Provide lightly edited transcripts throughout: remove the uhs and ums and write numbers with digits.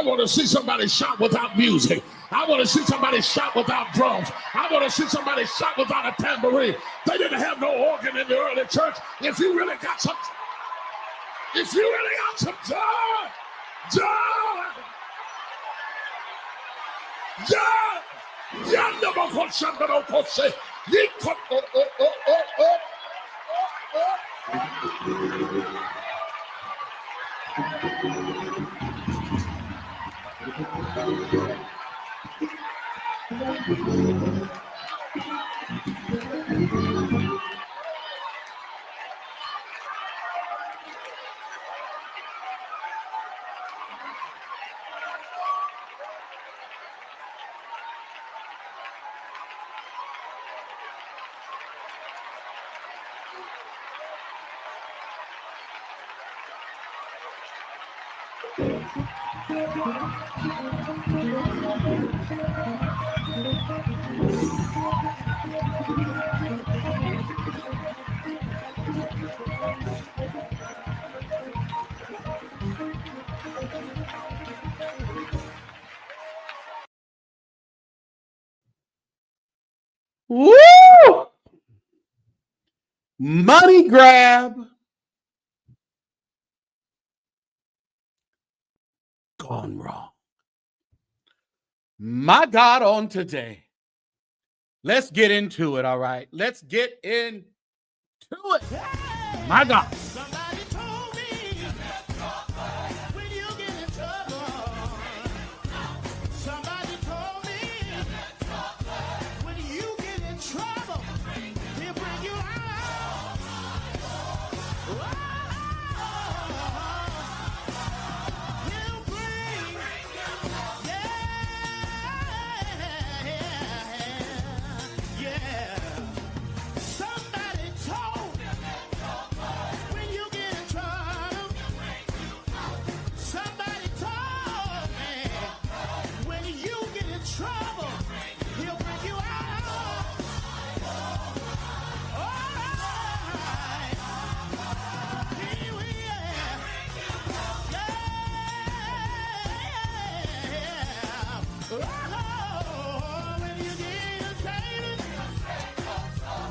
want to see somebody shout without music. I want to see somebody shout without drums. I want to see somebody shout without a tambourine. They didn't have no organ in the early church. If you really got some joy, Woo! Money grab. Gone wrong. My God, on today. Let's get into it, all right? Let's get into it. My God. Somebody told me when you get in trouble. Somebody told me when you get in trouble, he'll bring you out. He'll bring, yeah. Somebody told when you get in trouble. Somebody told me when you get in trouble, he'll bring you out. All right. He will. Yeah. Oh, when you get excited,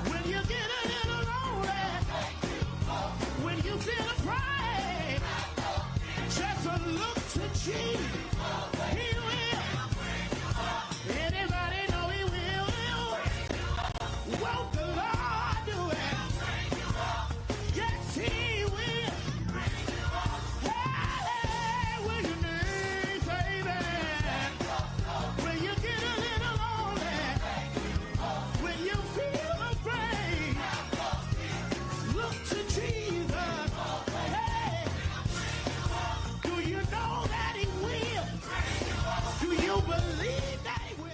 when you get a little lonely, when you feel afraid, just a look to Jesus. He will. Anybody know he will? Won't the Lord do it? Yes, he will. Hey, when you need saving, when you get a little lonely, when you feel afraid, look to Jesus. Hey, do you know that he will? Do you believe that he will?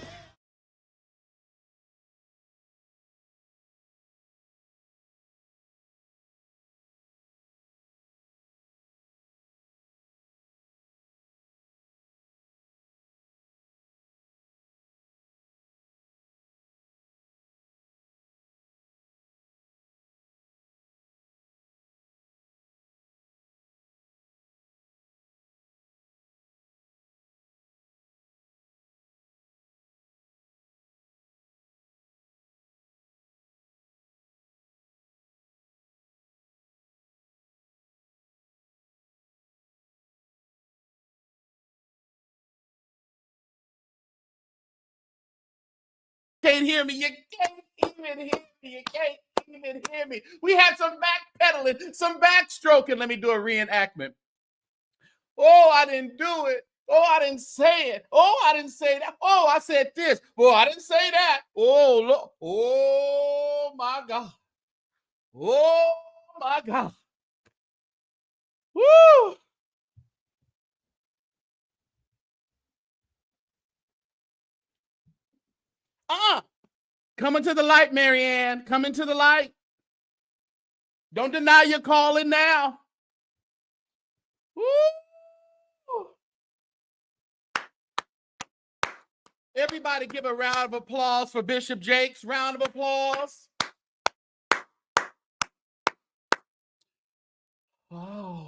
Can't hear me. You can't even hear me. You can't even hear me. We had some backpedaling, some backstroking. Let me do a reenactment. Oh, I didn't do it. Oh, I didn't say it. Oh, I didn't say that. Oh, I said this. Oh, I didn't say that. Oh, look. Oh, my God. Oh, my God. Woo. Coming to the light, Marianne. Coming to the light. Don't deny your calling now. Woo. Everybody give a round of applause for Bishop Jakes. Round of applause. Oh.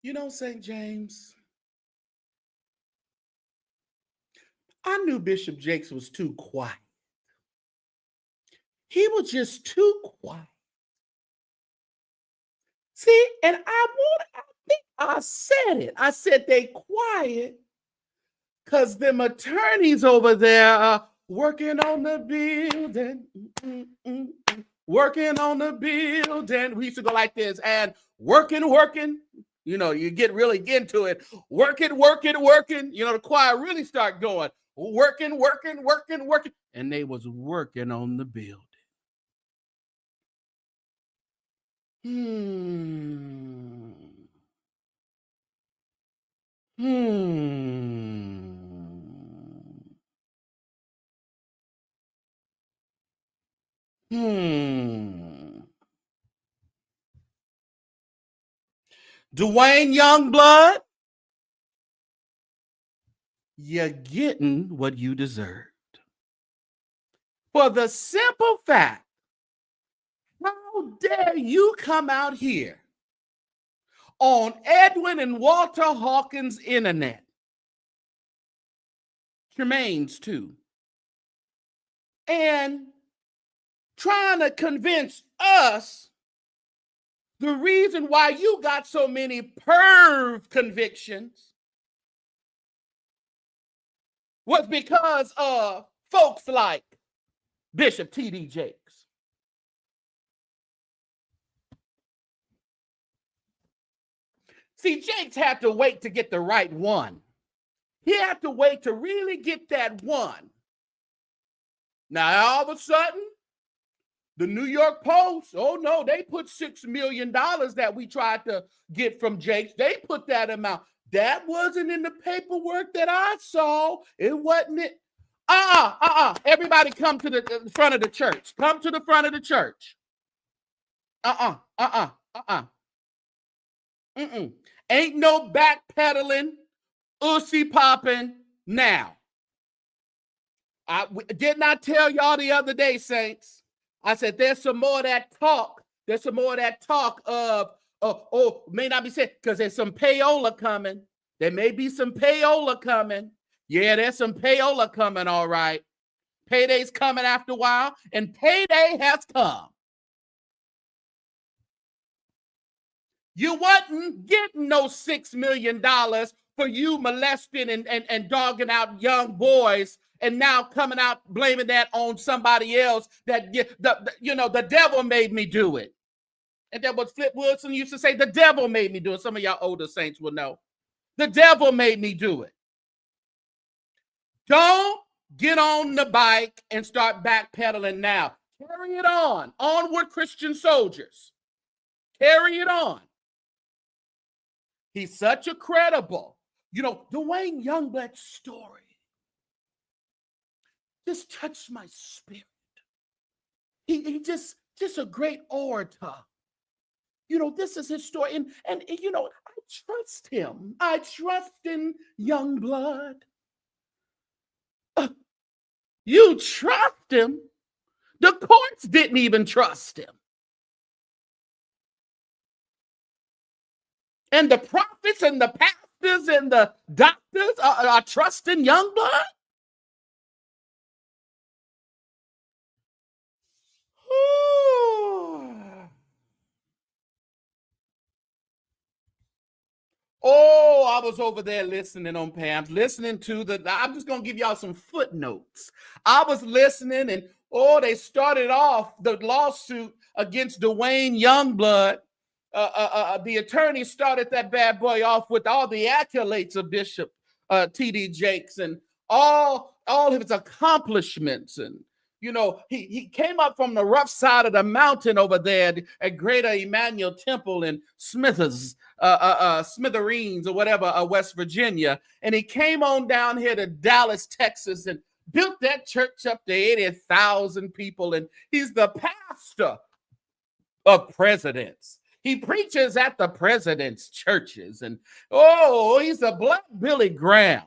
You know, St. James, I knew Bishop Jakes was too quiet. He was just too quiet. See, and I think I said it. I said they quiet because them attorneys over there are working on the building. Working on the building. We used to go like this, and working. You know, you get really into it. Working. You know, the choir really start going. Working. And they was working on the building. Duane Youngblood, you're getting what you deserved. For the simple fact, how dare you come out here on Edwin and Walter Hawkins' internet, Tremaine's too, and trying to convince us the reason why you got so many perv convictions was because of folks like Bishop T.D. Jakes. See, Jakes had to wait to get the right one. He had to wait to really get that one. Now, all of a sudden, the New York Post, oh no, they put $6 million that we tried to get from Jakes. They put that amount. That wasn't in the paperwork that I saw. It wasn't it. Everybody come to the front of the church. Come to the front of the church. Ain't no backpedaling, ussy popping now. Did not tell y'all the other day, saints. I said, there's some more of that talk. There's some more of that talk of, may not be said, because there's some payola coming. There may be some payola coming. Yeah, there's some payola coming, all right. Payday's coming after a while, and payday has come. You wasn't getting no $6 million for you molesting and dogging out young boys, and now coming out blaming that on somebody else. That the devil made me do it. And that was Flip Wilson used to say, the devil made me do it. Some of y'all older saints will know. The devil made me do it. Don't get on the bike and start backpedaling now. Carry it on. Onward, Christian soldiers. Carry it on. He's such a credible. Duane Youngblood's story just touched my spirit. He just a great orator. This is his story. And I trust him. I trust in Youngblood. You trust him? The courts didn't even trust him. And the prophets and the pastors and the doctors are trusting Youngblood? Oh, I was over there listening on Pam, listening to I'm just going to give y'all some footnotes. I was listening and, they started off the lawsuit against Duane Youngblood. The attorney started that bad boy off with all the accolades of Bishop T.D. Jakes and all of his accomplishments. And, he came up from the rough side of the mountain over there at Greater Emmanuel Temple in Smithereens or whatever, West Virginia. And he came on down here to Dallas, Texas, and built that church up to 80,000 people. And he's the pastor of presidents. He preaches at the president's churches. And, he's a black Billy Graham.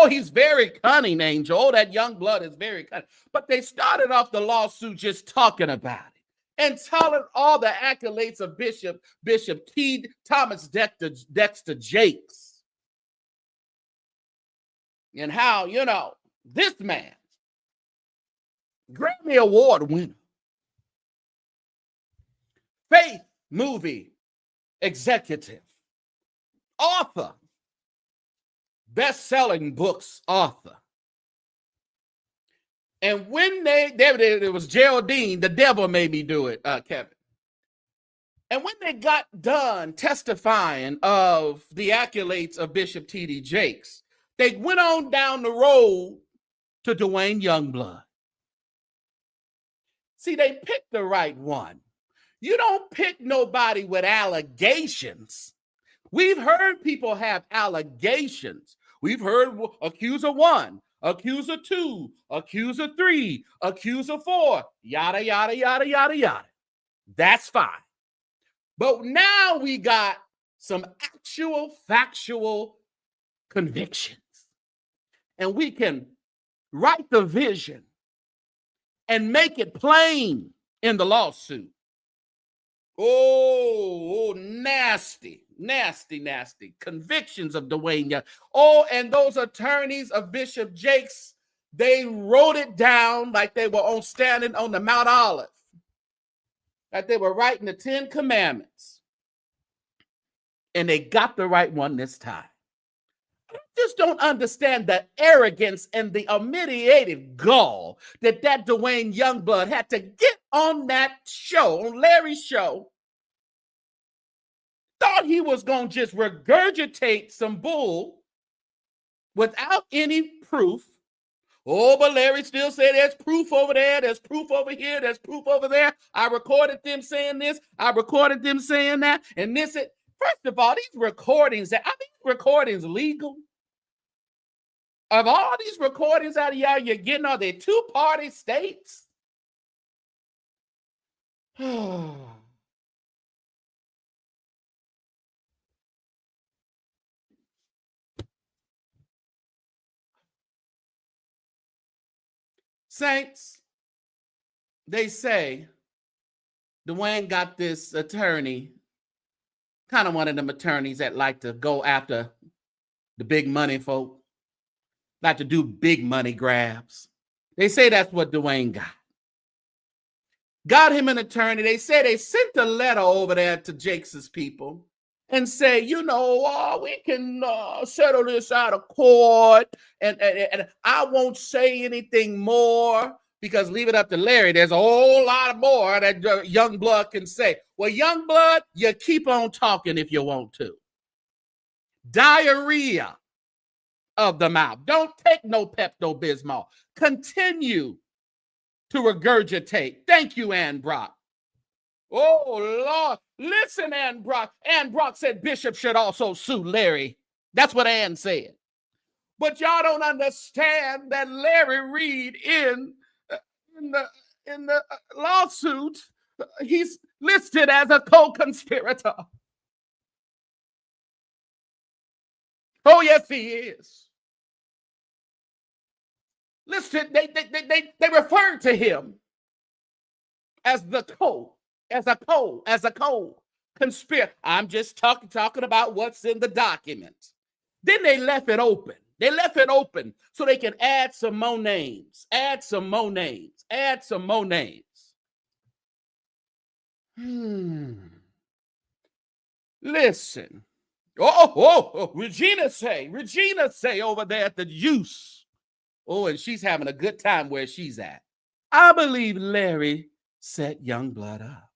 He's very cunning, Angel. That Youngblood is very cunning. But they started off the lawsuit just talking about it. and telling all the accolades of Bishop T. Thomas Dexter Jakes. And how, this man, Grammy Award winner, faith movie executive, author, best-selling books author. And when it was Geraldine, the devil made me do it, Kevin. And when they got done testifying of the accolades of Bishop T.D. Jakes, they went on down the road to Duane Youngblood. See, they picked the right one. You don't pick nobody with allegations. We've heard people have allegations. We've heard accuser 1, accuser 2, accuser 3, accuser 4, yada, yada, yada, yada, yada. That's fine. But now we got some actual factual convictions. And we can write the vision and make it plain in the lawsuit. Oh, nasty, nasty, nasty convictions of Duane Young. Oh, and those attorneys of Bishop Jakes, they wrote it down like they were standing on the Mount Olive, like they were writing the 10 Commandments. And they got the right one this time. I just don't understand the arrogance and the humiliated gall that Duane Youngblood had to get on that show, on Larry's show. Thought he was going to just regurgitate some bull without any proof. Oh, but Larry still said there's proof over there, there's proof over here, there's proof over there. I recorded them saying this, I recorded them saying that, and this. First of all, these recordings, are these recordings legal? Of all these recordings out of y'all you're getting, are they two-party states? Saints, they say Duane got this attorney, kind of one of them attorneys that like to go after the big money folk, like to do big money grabs. They say that's what Duane got. Got him an attorney. They say they sent a letter over there to Jakes' people and say, we can settle this out of court, and I won't say anything more, because leave it up to Larry. There's a whole lot more that Youngblood can say. Well, Youngblood, you keep on talking if you want to. Diarrhea of the mouth. Don't take no Pepto-Bismol. Continue to regurgitate. Thank you, Ann Brock. Oh, Lord. Listen, Ann Brock. Ann Brock said Bishop should also sue Larry. That's what Ann said. But y'all don't understand that Larry Reed in the lawsuit, he's listed as a co-conspirator. Oh, yes, he is. Listed, they refer to him as a co-conspirator. I'm just talking about what's in the documents. Then they left it open. They left it open so they can add some more names, add some more names, add some more names. Listen. Regina say over there at the juice. Oh, and she's having a good time where she's at. I believe Larry set Youngblood up.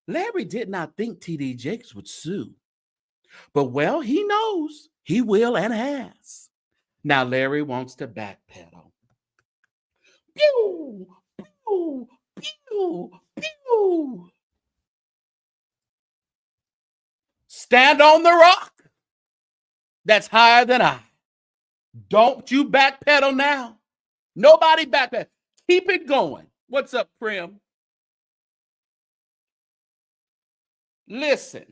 Larry did not think T.D. Jakes would sue. But, well, he knows he will and has. Now Larry wants to backpedal. Pew, pew, pew, pew. Stand on the rock that's higher than I. Don't you backpedal now. Nobody backpedal. Keep it going. What's up, Prim? Listen.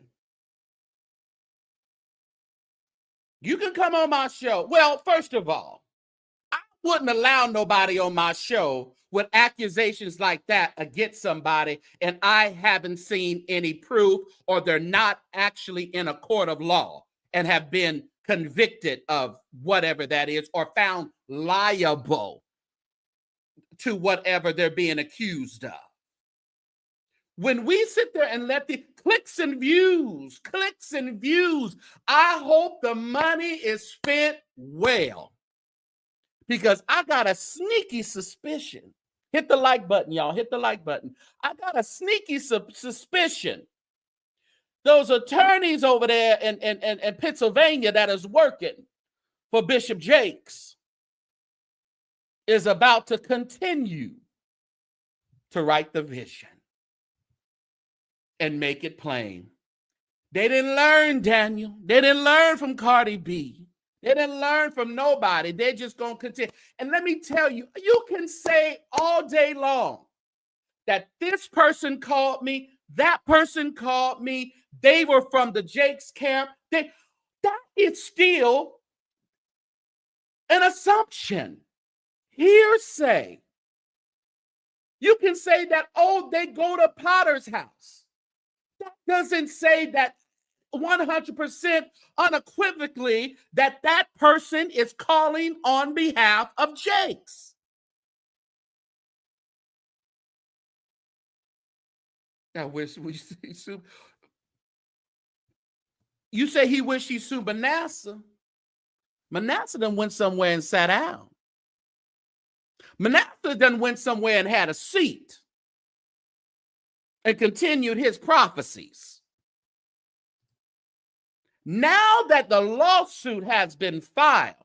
You can come on my show. Well, first of all, I wouldn't allow nobody on my show with accusations like that against somebody, and I haven't seen any proof, or they're not actually in a court of law and have been convicted of whatever that is, or found liable to whatever they're being accused of. When we sit there and let the clicks and views, I hope the money is spent well, because I got a sneaky suspicion. Hit the like button, y'all. Hit the like button. I got a sneaky suspicion. Those attorneys over there in Pennsylvania that is working for Bishop Jakes is about to continue to write the vision and make it plain. They didn't learn, Daniel. They didn't learn from Cardi B. They didn't learn from nobody. They're just going to continue. And let me tell you, you can say all day long that this person called me, that person called me, they were from the Jakes camp. That is still an assumption. Hearsay. You can say that, oh, they go to Potter's house. That doesn't say that 100% unequivocally that that person is calling on behalf of Jakes. I wish we see Sue. You say he wish he sued Manasseh. Manasseh done went somewhere and sat down. Manasseh done went somewhere and had a seat and continued his prophecies. Now that the lawsuit has been filed,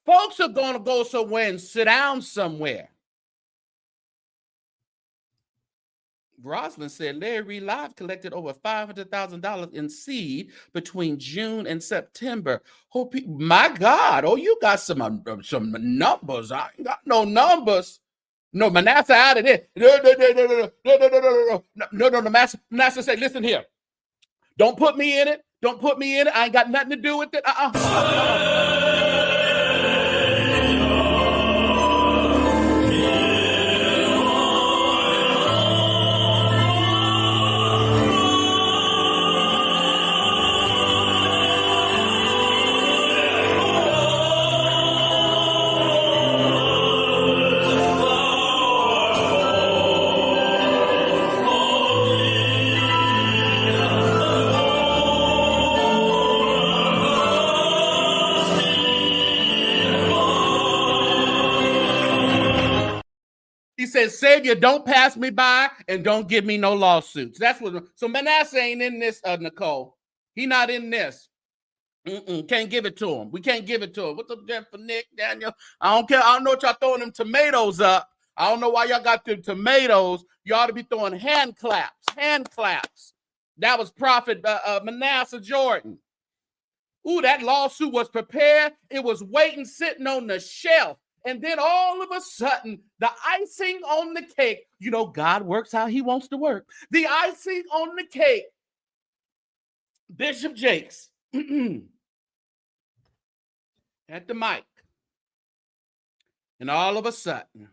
folks are going to go somewhere and sit down somewhere. Rosalind said Larry Live collected over $500,000 in seed between June and September. Hope my God, oh, you got some numbers. I ain't got no numbers. No, Manasseh out of it. No. Manasseh said, listen here. Don't put me in it. Don't put me in it. I ain't got nothing to do with it. He says, Savior, don't pass me by and don't give me no lawsuits. That's what. So Manasseh ain't in this, Nicole. He not in this. Can't give it to him. We can't give it to him. What's up there for Nick, Daniel? I don't care. I don't know what y'all throwing them tomatoes up. I don't know why y'all got them tomatoes. You ought to be throwing hand claps. Hand claps. That was Prophet Manasseh Jordan. Ooh, that lawsuit was prepared. It was waiting, sitting on the shelf. And then all of a sudden, the icing on the cake, you know, God works how he wants to work. The icing on the cake, Bishop Jakes at the mic. And all of a sudden,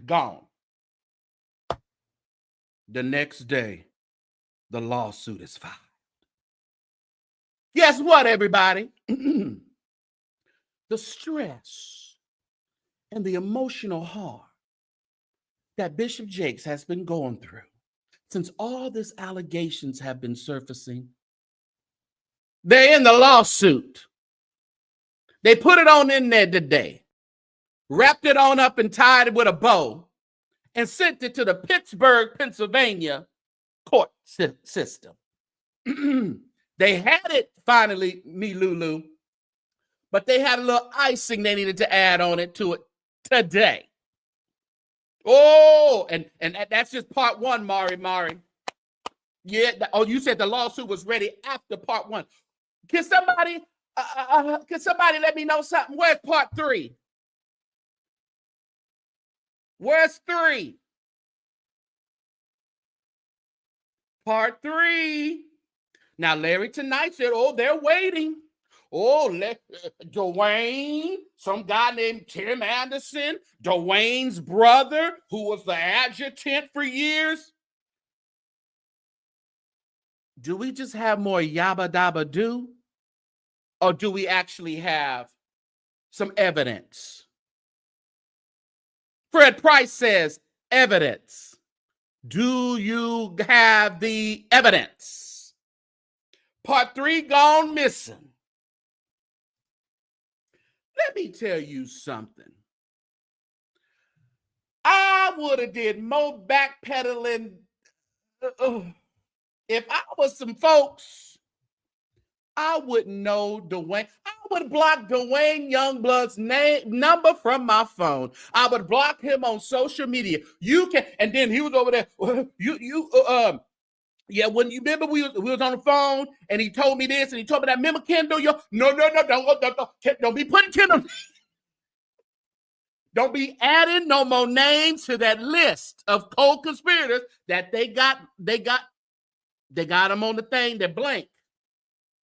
gone. The next day, the lawsuit is filed. Guess what, everybody? The stress and the emotional harm that Bishop Jakes has been going through since all these allegations have been surfacing. They're in the lawsuit. They put it on in there today, wrapped it on up and tied it with a bow, and sent it to the Pittsburgh, Pennsylvania court system. They had it finally, me Lulu, but they had a little icing they needed to add on it to it today. Oh, and that's just part one, Mari. Yeah. You said the lawsuit was ready after part one. Can somebody let me know something? Where's part three? Where's three? Part three. Now, Larry tonight said, oh, they're waiting. Duane, some guy named Tim Anderson, Duane's brother, who was the adjutant for years. Do we just have more yabba dabba do? Or do we actually have some evidence? Fred Price says, evidence. Do you have the evidence? Part 3 gone missing. Let me tell you something. I would have did more backpedaling. If I was some folks, I wouldn't know Duane. I would block Duane Youngblood's number from my phone. I would block him on social media. You can, and then he was over there. Yeah, when you remember we was on the phone and he told me this and he told me that. Remember Kendall? No, don't be putting Kendall. Don't be adding no more names to that list of co-conspirators that they got them on the thing. They're blank.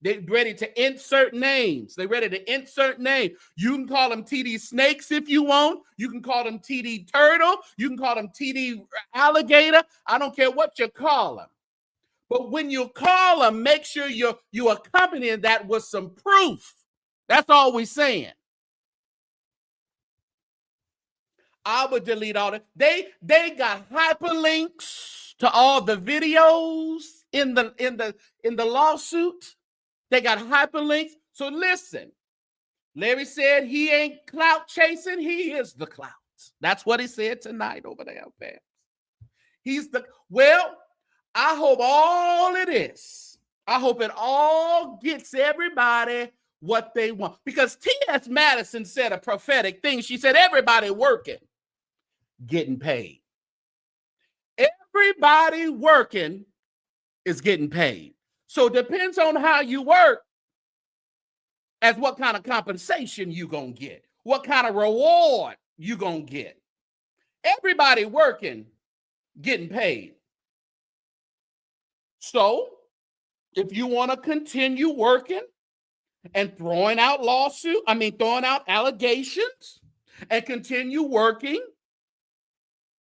They're ready to insert names. They're ready to insert names. You can call them TD Snakes if you want. You can call them TD Turtle. You can call them TD Alligator. I don't care what you call them. But when you call them, make sure you accompany that with some proof. That's all we're saying. I would delete all that. They got hyperlinks to all the videos in the lawsuit. They got hyperlinks. So listen, Larry said he ain't clout chasing. He is the clout. That's what he said tonight over there, fans. I hope all it is. I hope it all gets everybody what they want. Because T.S. Madison said a prophetic thing. She said, everybody working, getting paid. Everybody working is getting paid. So it depends on how you work as what kind of compensation you gonna get, what kind of reward you gonna get. Everybody working, getting paid. So if you want to continue working and throwing out allegations and continue working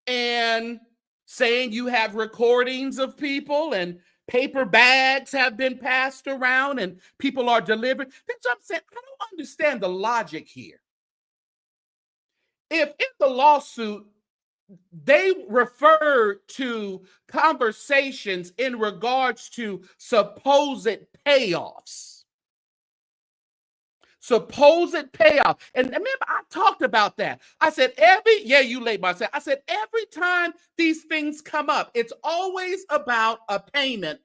and saying you have recordings of people and paper bags have been passed around and people are delivered. That's what I'm saying. I don't understand the logic here. If in the lawsuit, they refer to conversations in regards to supposed payoffs. Supposed payoff. And remember, I talked about that. I said, I said, every time these things come up, it's always about a payment.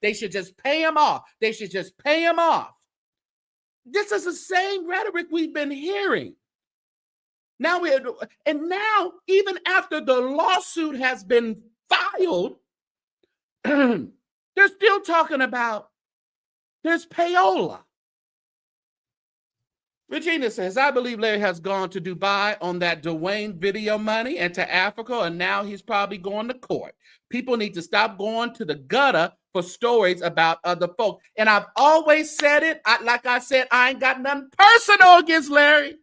They should just pay them off. This is the same rhetoric we've been hearing. Now even after the lawsuit has been filed, they're still talking about there's payola. Regina says, I believe Larry has gone to Dubai on that Duane video money and to Africa, and now he's probably going to court. People need to stop going to the gutter for stories about other folks. And I've always said it. Like I said, I ain't got nothing personal against Larry.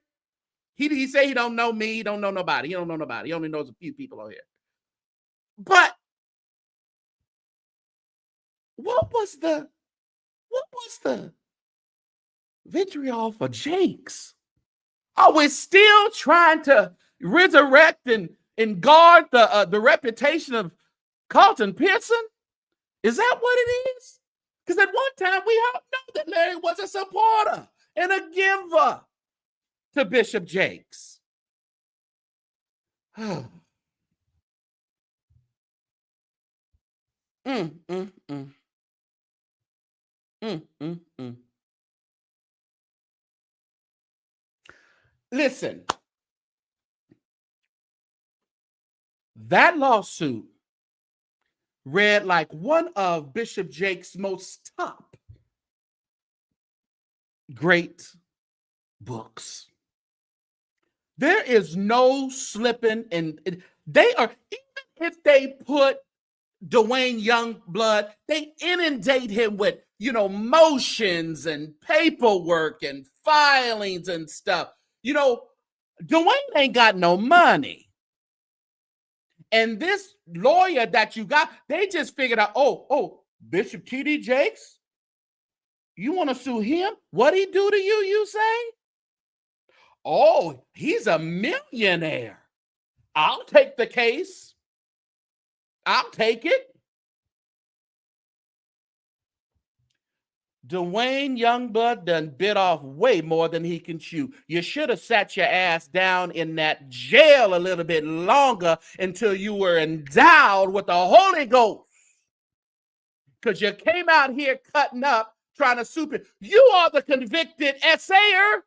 He say he don't know me. He don't know nobody. He only knows a few people out here. But what was the vitriol for Jakes? Are we still trying to resurrect and guard the reputation of Carlton Pearson? Is that what it is? Because at one time we all know that Larry was a supporter and a giver to Bishop Jakes. Listen, that lawsuit read like one of Bishop Jakes' most top great books. There is no slipping, and they are, even if they put Duane Youngblood, they inundate him with, motions and paperwork and filings and stuff. Duane ain't got no money. And this lawyer that you got, they just figured out, oh, Bishop T.D. Jakes, you want to sue him? What'd he do to you, you say? Oh, he's a millionaire. I'll take the case. I'll take it. Duane Youngblood done bit off way more than he can chew. You should have sat your ass down in that jail a little bit longer until you were endowed with the Holy Ghost. Because you came out here cutting up, trying to soup it. You are the convicted essayer.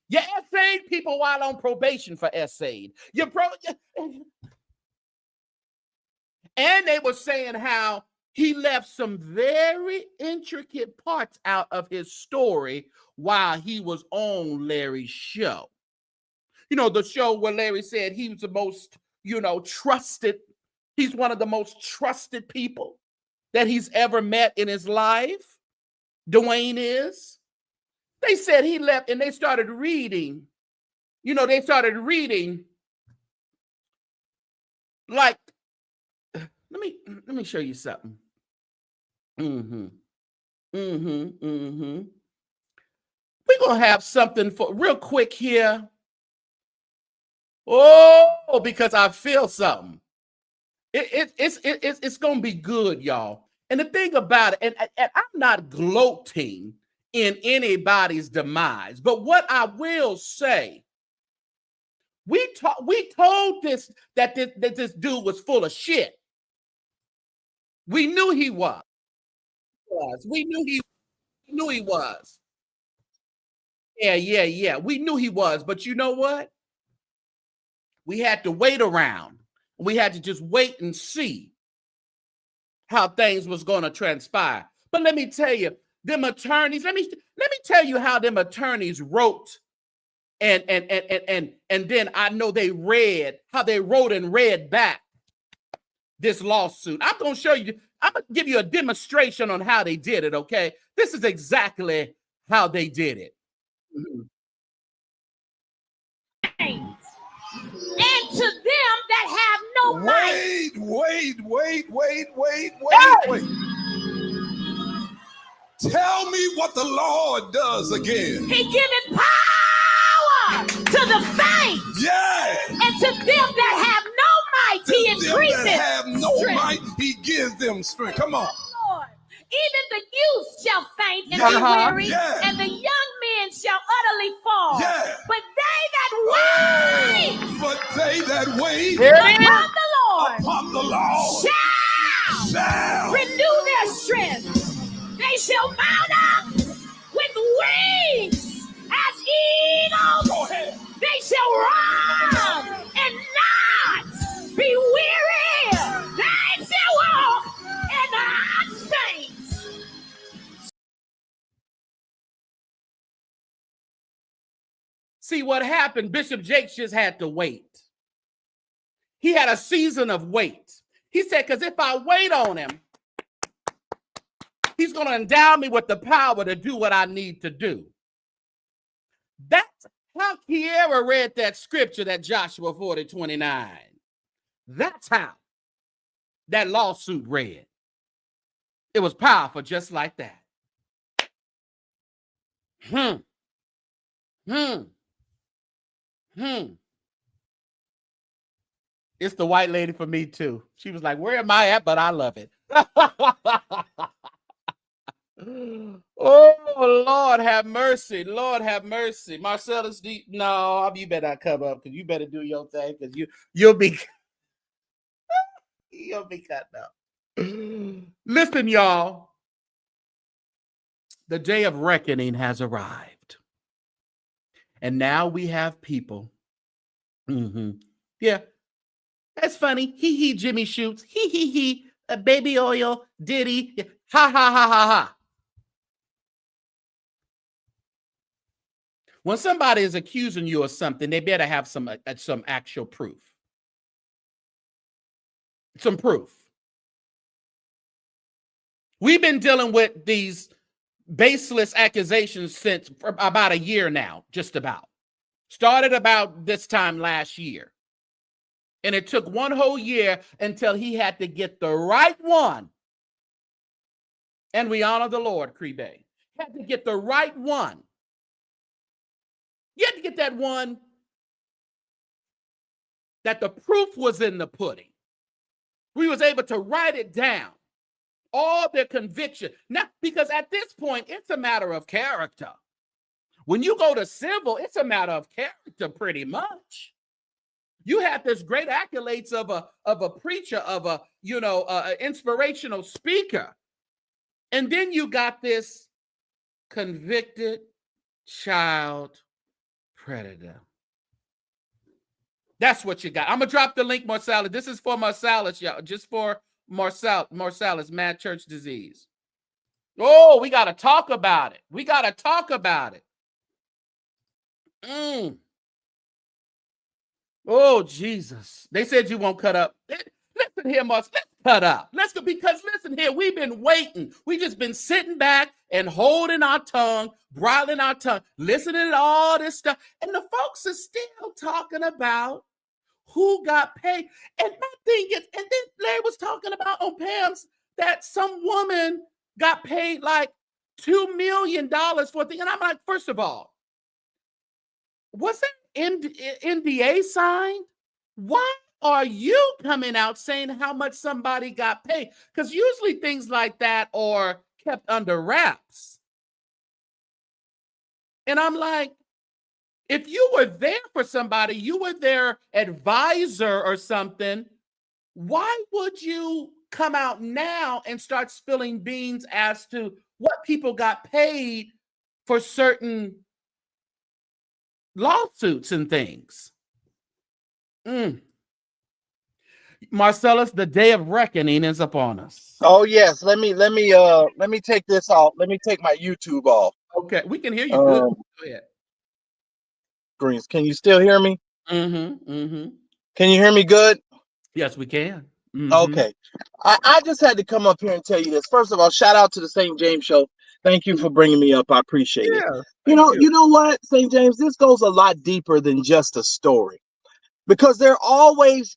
You essayed people while on probation for essayed. And they were saying how he left some very intricate parts out of his story while he was on Larry's show. The show where Larry said he was the most, trusted. He's one of the most trusted people that he's ever met in his life. Duane is. They said he left and they started reading. Like, let me show you something. We're gonna have something for real quick here. Oh, because I feel something. It's gonna be good, y'all. And the thing about it, and I'm not gloating in anybody's demise, but what I will say, we told this that this dude was full of shit. We knew he was. We knew he was. Yeah. We knew he was, but you know what? We had to wait around. We had to just wait and see how things was going to transpire. But let me tell you, them attorneys, let me tell you how them attorneys wrote and then I know they read how they wrote and read back this lawsuit. I'm going to show you. I'm going to give you a demonstration on how they did it, okay? This is exactly how they did it. And to them that have no might. Wait. Tell me what the Lord does again. He giveth power to the faint. Yeah. And to them that have no might, he increases. Them that have no strength. might, he gives them strength. Come on. Lord, even the youth shall faint and be weary, and the young men shall utterly fall. Yeah. But they that wait upon the Lord shall renew their strength. They shall mount up with wings as eagles. Go ahead. They shall run and not be weary. They shall walk and not faint. See what happened? Bishop Jakes just had to wait. He had a season of wait. He said, because if I wait on him, he's going to endow me with the power to do what I need to do. That's how Kiera read that scripture, that Joshua 40:29. That's how that lawsuit read. It was powerful just like that. It's the white lady for me too. She was like, where am I at? But I love it. Oh, Lord have mercy. Lord have mercy. Marcellus, no, you better not come up because you better do your thing because you'll be cut up. Listen, y'all. The day of reckoning has arrived. And now we have people. Yeah, that's funny. He, Jimmy shoots. He, baby oil, Diddy. Ha, ha, ha, ha, ha. When somebody is accusing you of something, they better have some actual proof. Some proof. We've been dealing with these baseless accusations since for about a year now, just about. Started about this time last year. And it took one whole year until he had to get the right one. And we honor the Lord, Crebe. Had to get the right one. You had to get that one that the proof was in the pudding. We was able to write it down. All their conviction. Now, because at this point, it's a matter of character. When you go to civil, it's a matter of character pretty much. You have this great accolades of a preacher, of a, inspirational speaker. And then you got this convicted child predator. That's what you got. I'm going to drop the link, Marsalis. This is for Marsalis, y'all. Just for Marsalis, mad church disease. Oh, we got to talk about it. We got to talk about it. Oh, Jesus. They said you won't cut up. Listen here, Mark. Let's cut up. Let's go. Because listen here, we've been waiting. We just been sitting back and holding our tongue, bridling our tongue, listening to all this stuff. And the folks are still talking about who got paid. And my thing is, and then Larry was talking about on Pam's that some woman got paid like $2 million for a thing. And I'm like, first of all, was that NDA signed? Why are you coming out saying how much somebody got paid? Because usually things like that are kept under wraps. And I'm like, if you were there for somebody, you were their advisor or something, why would you come out now and start spilling beans as to what people got paid for certain lawsuits and things? Marcellus, the day of reckoning is upon us. Oh yes, let me take this off. Let me take my YouTube off. Okay, we can hear you good. Go ahead. Greens, can you still hear me? Can you hear me good? Yes, we can. Okay. I just had to come up here and tell you this. First of all, shout out to the St. James Show. Thank you for bringing me up. I appreciate it. You know what, St. James, this goes a lot deeper than just a story. Because there are always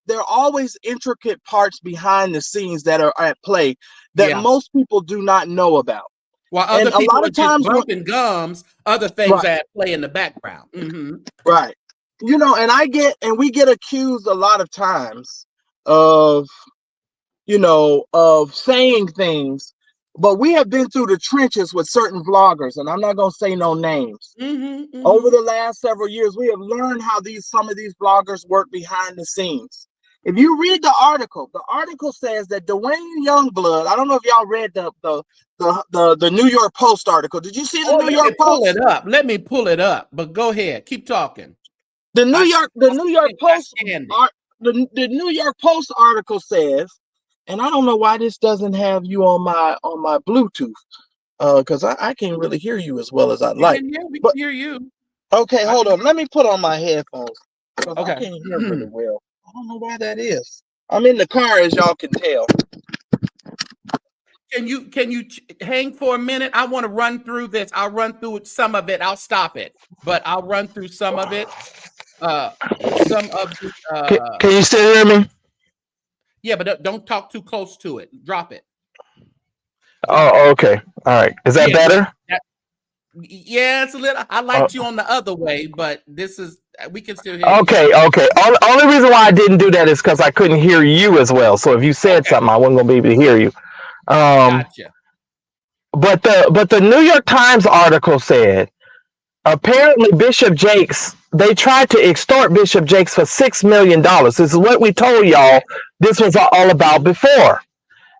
intricate parts behind the scenes that are at play that most people do not know about. While other people are just bumping gums, other things that play in the background. Right. And we get accused a lot of times of saying things, but we have been through the trenches with certain vloggers, and I'm not going to say no names. Over the last several years, we have learned how some of these vloggers work behind the scenes. If you read the article says that Duane Youngblood, I don't know if y'all read the New York Post article. Did you see the New York Post? Pull it up. Let me pull it up. But go ahead. Keep talking. The New York Post the New York Post article says, and I don't know why this doesn't have you on my Bluetooth, because I can't really hear you as well as I'd like. We can hear you. Okay, hold on. Let me put on my headphones. Okay. I can't hear really well. I don't know why that is. I'm in the car, as y'all can tell. Can you hang for a minute? I want to run through this. I'll run through some of it. I'll stop it, but I'll run through some of it. Can you still hear me? Yeah, but don't talk too close to it. Drop it. Okay. All right. Is that better? Yeah, it's a little. I liked you on the other way, but we can still hear you. Okay. Only reason why I didn't do that is because I couldn't hear you as well. So if you said something, I wasn't gonna be able to hear you. Gotcha. But the New York Times article said apparently Bishop Jakes, they tried to extort Bishop Jakes for $6 million. This is what we told y'all this was all about before.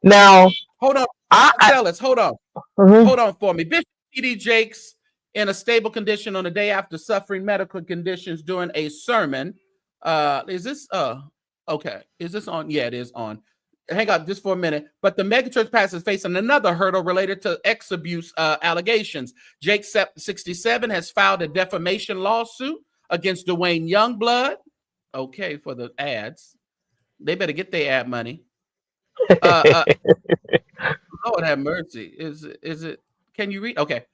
Now, hold on. Hold on. Hold on for me. Bishop T.D. Jakes, in a stable condition on the day after suffering medical conditions during a sermon. Is this okay? Is this on? Yeah, it is on. Hang on just for a minute. But the megachurch pastor is facing another hurdle related to ex abuse allegations. Jake 67 has filed a defamation lawsuit against Duane Youngblood. Okay, for the ads. They better get their ad money. Lord have mercy. Is it? Can you read? Okay.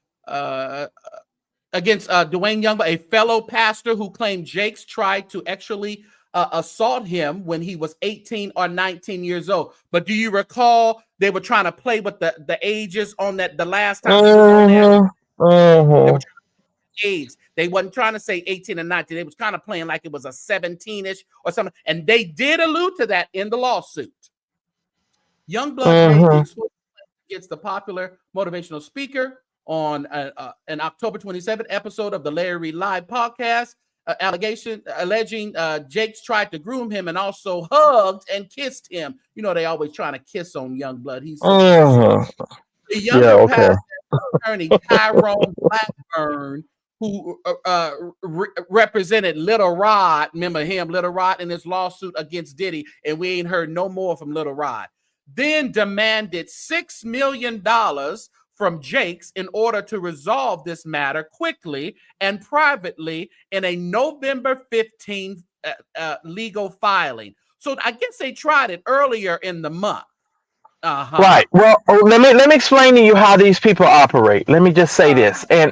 Against Duane Youngblood, a fellow pastor who claimed Jakes tried to actually assault him when he was 18 or 19 years old. But do you recall they were trying to play with the ages on that the last time he was on there? They were trying to age. They wasn't trying to say 18 and 19. They was kind of playing like it was a 17-ish or something. And they did allude to that in the lawsuit. Youngblood made the exposure against the popular motivational speaker on an October 27th episode of the Larry Reid Live podcast, alleging Jakes tried to groom him and also hugged and kissed him. You know, they always trying to kiss on Youngblood. He's so the younger pastor, attorney Tyrone Blackburn, who represented Little Rod, remember him, Little Rod, in this lawsuit against Diddy, and we ain't heard no more from Little Rod, then demanded $6 million from Jakes in order to resolve this matter quickly and privately in a November 15th legal filing. So I guess they tried it earlier in the month. Right. Well, let me explain to you how these people operate. Let me just say this, and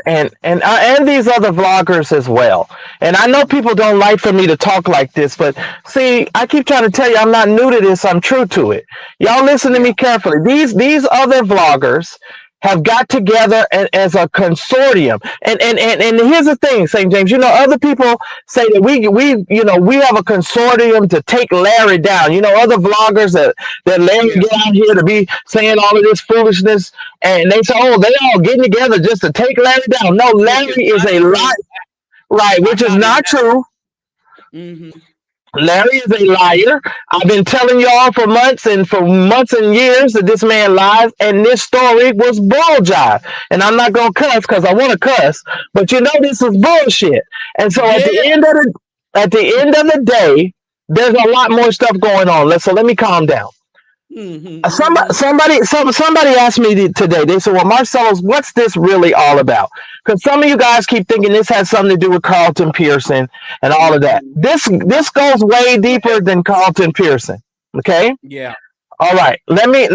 these other vloggers as well. And I know people don't like for me to talk like this, but see, I keep trying to tell you, I'm not new to this. I'm true to it. Y'all listen to me carefully. These other vloggers have got together as a consortium. And here's the thing, St. James, you know, other people say that we have a consortium to take Larry down. You know, other vloggers that Larry get out here to be saying all of this foolishness, and they say, oh, they all getting together just to take Larry down. No, Larry is a liar, right, which is not true. Larry is a liar. I've been telling y'all for months and years that this man lies, and this story was bull jive. And I'm not gonna cuss because I want to cuss, but you know this is bullshit. And so at the end of the day, there's a lot more stuff going on. So let me calm down. Somebody asked me today. They said, "Well, Marcellus, what's this really all about?" Because some of you guys keep thinking this has something to do with Carlton Pearson and all of that. This goes way deeper than Carlton Pearson. Okay. Yeah. All right. Let me.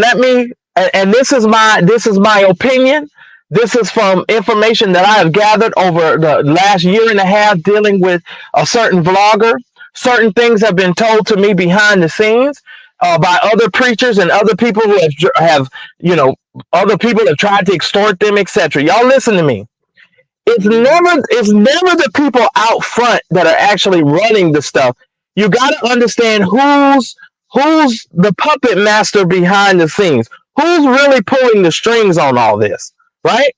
And this is my opinion. This is from information that I have gathered over the last year and a half dealing with a certain vlogger. Certain things have been told to me behind the scenes. By other preachers and other people who have other people have tried to extort them, etc. Y'all listen to me. It's never the people out front that are actually running the stuff. You got to understand who's the puppet master behind the scenes. Who's really pulling the strings on all this, right?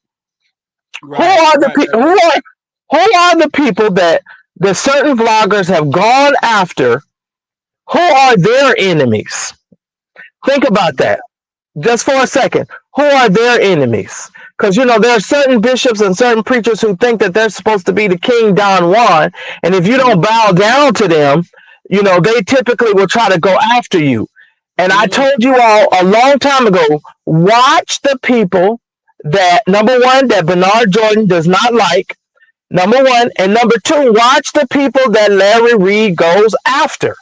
Who are the people that the certain vloggers have gone after? Who are their enemies? Think about that just for a second. Who are their enemies? Because, there are certain bishops and certain preachers who think that they're supposed to be the King Don Juan. And if you don't bow down to them, they typically will try to go after you. And I told you all a long time ago, watch the people that, number one, that Bernard Jordan does not like, number one. And number two, watch the people that Larry Reid goes after.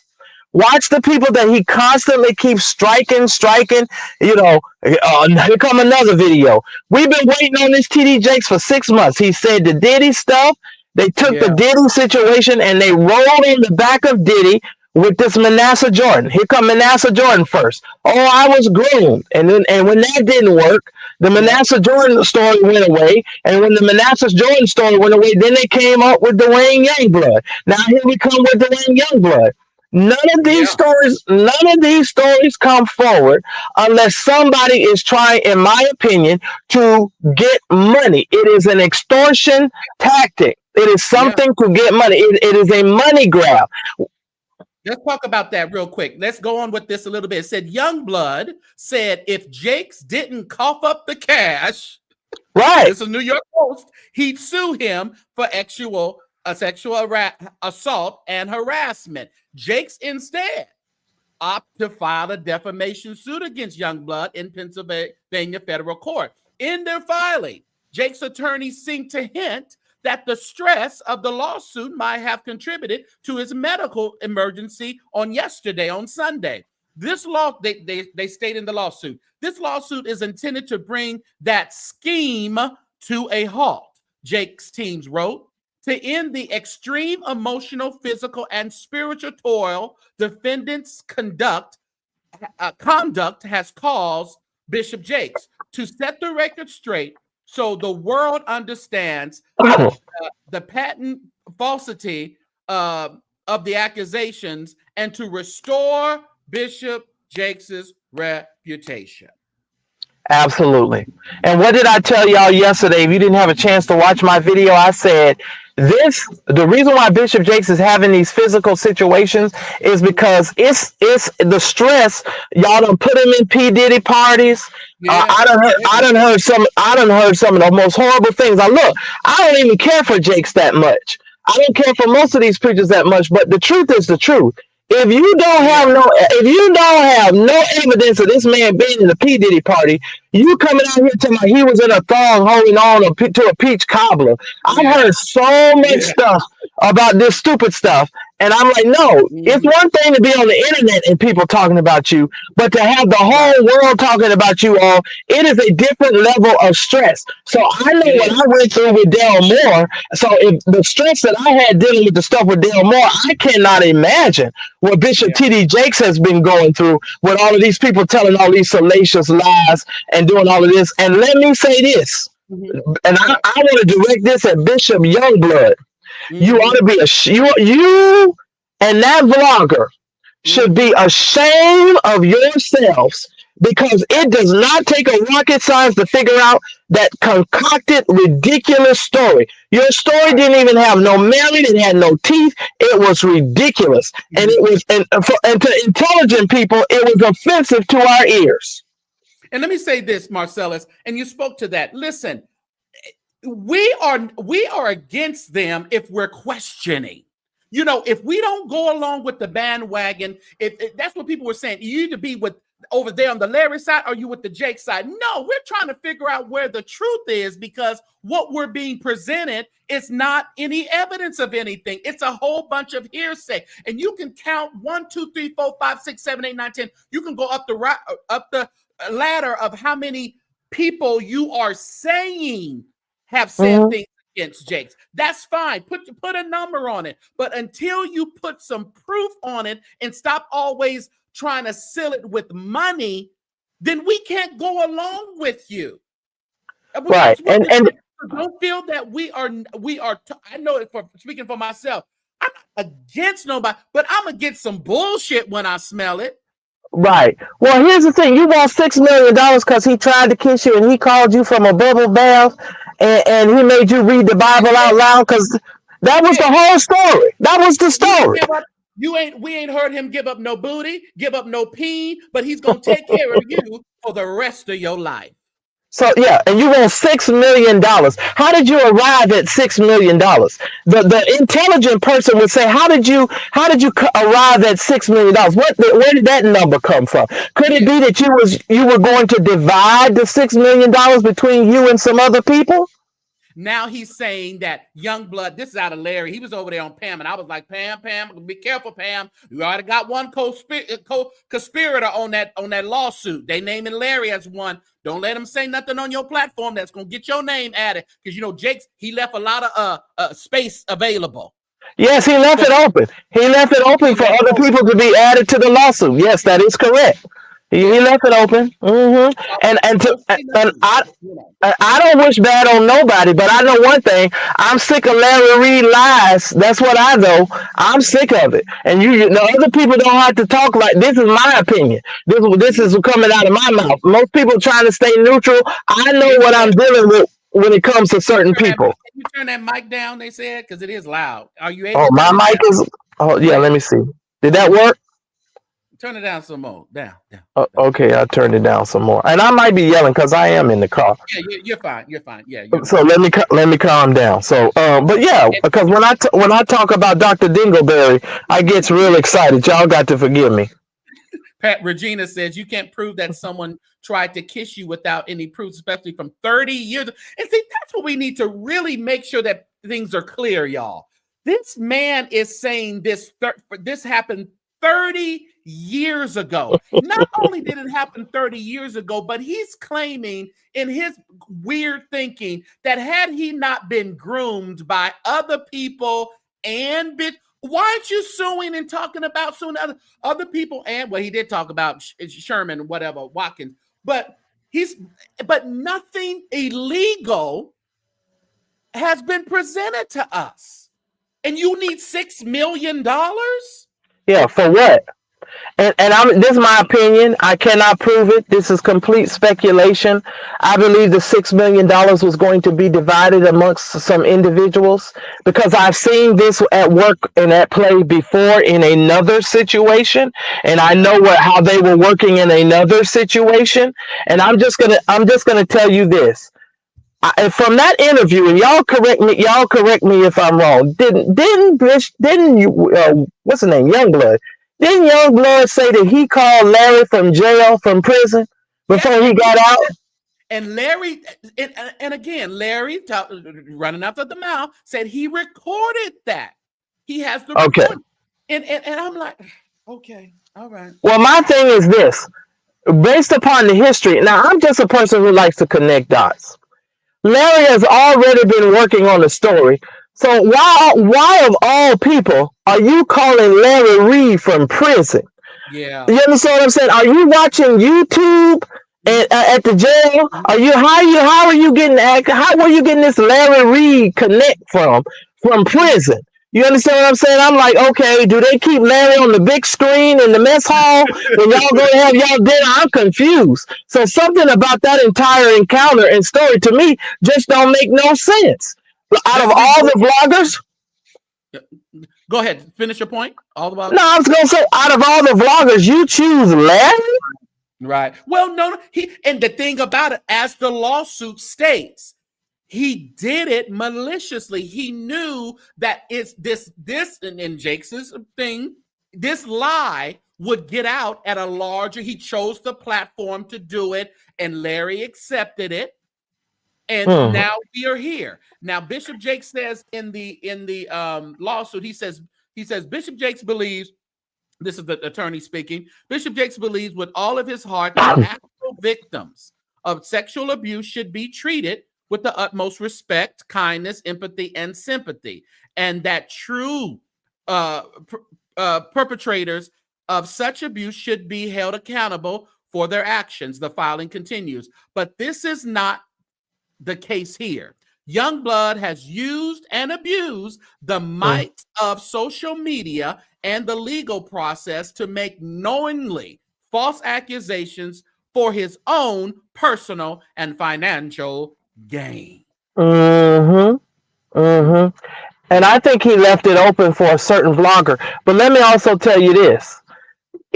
Watch the people that he constantly keeps striking. Here come another video. We've been waiting on this TD Jakes for 6 months. He said the Diddy stuff. They took the Diddy situation and they rolled in the back of Diddy with this Manasseh Jordan. Here come Manasseh Jordan first. Oh, I was groomed. And when that didn't work, the Manasseh Jordan story went away. And when the Manasseh Jordan story went away, then they came up with Duane Youngblood. Now here we come with Duane Youngblood. None of these stories come forward unless somebody is trying, in my opinion, to get money. It is an extortion tactic. It is something to get money. It is a money grab. Let's talk about that real quick. Let's go on with this a little bit. It said Youngblood said if Jakes didn't cough up the cash, right? This is New York Post, he'd sue him for sexual assault and harassment. Jakes instead opted to file a defamation suit against Youngblood in Pennsylvania federal court. In their filing, Jakes' attorneys seemed to hint that the stress of the lawsuit might have contributed to his medical emergency on Sunday. This law, they state in the lawsuit, this lawsuit is intended to bring that scheme to a halt, Jake's teams wrote. To end the extreme emotional, physical, and spiritual toil defendants' conduct has caused Bishop Jakes to set the record straight so the world understands the patent falsity of the accusations and to restore Bishop Jakes' reputation. Absolutely. And what did I tell y'all yesterday? If you didn't have a chance to watch my video, I said the reason why Bishop Jakes is having these physical situations is because it's the stress. Y'all done put him in P. Diddy parties. Yeah. I done heard some of the most horrible things. Now look, I don't even care for Jakes that much. I don't care for most of these preachers that much, but the truth is the truth. If you don't have no evidence of this man being in the P. Diddy party, you coming out here telling me he was in a thong holding on to a peach cobbler. I've heard so much stuff about this stupid stuff. And I'm like, no, it's one thing to be on the internet and people talking about you, but to have the whole world talking about you all, it is a different level of stress. So I know what I went through with Daryl Moore. So if the stress that I had dealing with the stuff with Daryl Moore, I cannot imagine what Bishop T.D. Jakes has been going through with all of these people telling all these salacious lies and doing all of this. And let me say this, and I want to direct this at Bishop Youngblood. You ought to be you and that vlogger should be ashamed of yourselves, because it does not take a rocket science to figure out that concocted ridiculous story. Your story didn't even have no merit, it had no teeth, it was ridiculous, and it was and to intelligent people it was offensive to our ears. And let me say this, Marcellus, and you spoke to that. Listen, we are against them if we're questioning. You know, if we don't go along with the bandwagon, if that's what people were saying. You either be with over there on the Larry side or you with the Jake side. No, we're trying to figure out where the truth is, because what we're being presented is not any evidence of anything. It's a whole bunch of hearsay. And you can count 1, 2, 3, 4, 5, 6, 7, 8, 9, 10. You can go up the ladder of how many people you are saying have said things against Jakes. That's fine. Put a number on it. But until you put some proof on it and stop always trying to seal it with money, then we can't go along with you. Right. And don't feel that we are. I know it for speaking for myself. I'm not against nobody, but I'm against some bullshit when I smell it. Right. Well, here's the thing. You want $6 million because he tried to kiss you and he called you from a bubble bath and he made you read the Bible out loud, because that was the whole story. That was the story. We ain't heard him give up no booty, give up no peen, but he's going to take care of you for the rest of your life. So, yeah, and you want $6 million. How did you arrive at $6 million? The intelligent person would say, how did you arrive at $6 million? Where did that number come from? Could it be that you were going to divide the $6 million between you and some other people? Now he's saying that Youngblood, this is out of Larry. He was over there on Pam, and I was like, Pam, be careful, Pam. You already got one co-conspirator on that lawsuit. They naming Larry as one. Don't let him say nothing on your platform that's gonna get your name added, because you know Jakes, he left a lot of space available. Yes, he left it open. He left it open for other people to be added to the lawsuit. Yes, that is correct. He left it open. And I don't wish bad on nobody, but I know one thing. I'm sick of Larry Reid lies. That's what I know. I'm sick of it. And you know, other people don't have to talk like this. Is my opinion. This is coming out of my mouth. Most people trying to stay neutral. I know what I'm dealing with when it comes to certain people. Can you turn that mic down? They said, because it is loud. Are you able? Oh, my mic is. Oh yeah. Let me see. Did that work? Turn it down some more. Down. Okay, I turned it down some more, and I might be yelling because I am in the car. Yeah, you're fine. You're fine. Yeah. So let me calm down. So, but yeah, because when I talk about Dr. Dingleberry, I get real excited. Y'all got to forgive me. Regina says you can't prove that someone tried to kiss you without any proof, especially from 30 years. And see, that's what we need to really make sure that things are clear, y'all. This man is saying this happened 30 years ago. Not only did it happen 30 years ago, but he's claiming in his weird thinking that had he not been groomed by other people and why aren't you suing and talking about suing other people? And well, he did talk about Sherman, whatever, Watkins, but nothing illegal has been presented to us. And you need $6 million? Yeah, for what? And this is my opinion. I cannot prove it. This is complete speculation. I believe the $6 million was going to be divided amongst some individuals because I've seen this at work and at play before in another situation, and I know how they were working in another situation. And I'm just gonna tell you this. From that interview, and y'all correct me if I'm wrong. Didn't you what's his name, Youngblood? Didn't Youngblood say that he called Larry from prison before he got out? And Larry, and again, Larry, running after the mouth, said he recorded that. He has the recording. And I'm like, okay, all right. Well, my thing is this. Based upon the history, now I'm just a person who likes to connect dots. Larry has already been working on the story. So why of all people are you calling Larry Reed from prison? Yeah. You understand what I'm saying? Are you watching YouTube at the jail? How were you getting this Larry Reed connect from prison? You understand what I'm saying? I'm like, okay, do they keep Larry on the big screen in the mess hall when y'all go to have y'all dinner? I'm confused. So something about that entire encounter and story to me just don't make no sense. Out of all the vloggers, go ahead, finish your point. All the vloggers. No, I was gonna say, out of all the vloggers, you choose Larry. Right. Well, no, and the thing about it, as the lawsuit states, he did it maliciously. He knew that it's this in Jake's thing, this lie would get out at a larger. He chose the platform to do it, and Larry accepted it. And now we are here. Now, Bishop Jakes says in the lawsuit, he says Bishop Jakes believes, this is the attorney speaking, Bishop Jakes believes with all of his heart that actual victims of sexual abuse should be treated with the utmost respect, kindness, empathy, and sympathy, and that true perpetrators of such abuse should be held accountable for their actions. The filing continues. But this is not the case here. Youngblood has used and abused the might of social media and the legal process to make knowingly false accusations for his own personal and financial gain. And I think he left it open for a certain vlogger. But let me also tell you this.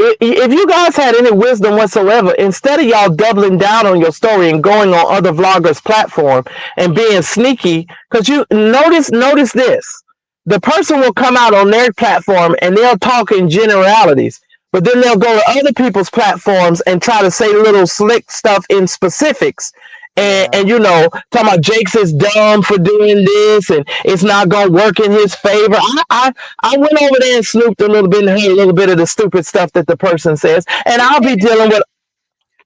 If you guys had any wisdom whatsoever, instead of y'all doubling down on your story and going on other vloggers' platform and being sneaky, because you notice this, the person will come out on their platform and they'll talk in generalities, but then they'll go to other people's platforms and try to say little slick stuff in specifics. And you know, talking about Jakes is dumb for doing this and it's not gonna work in his favor. I went over there and snooped a little bit and heard a little bit of the stupid stuff that the person says, and I'll be dealing with.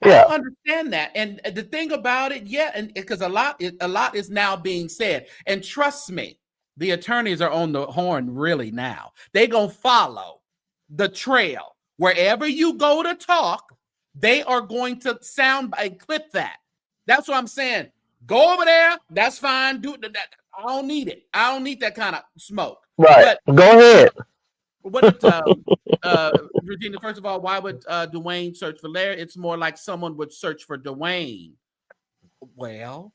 I don't understand that. And the thing about it, and because a lot is now being said, and trust me, the attorneys are on the horn really now. They gonna follow the trail wherever you go to talk. They are going to sound and clip that. That's what I'm saying. Go over there. That's fine. Do that. I don't need it. I don't need that kind of smoke. Right. But, go ahead. What Regina, first of all, why would Duane search for Larry? It's more like someone would search for Duane. Well,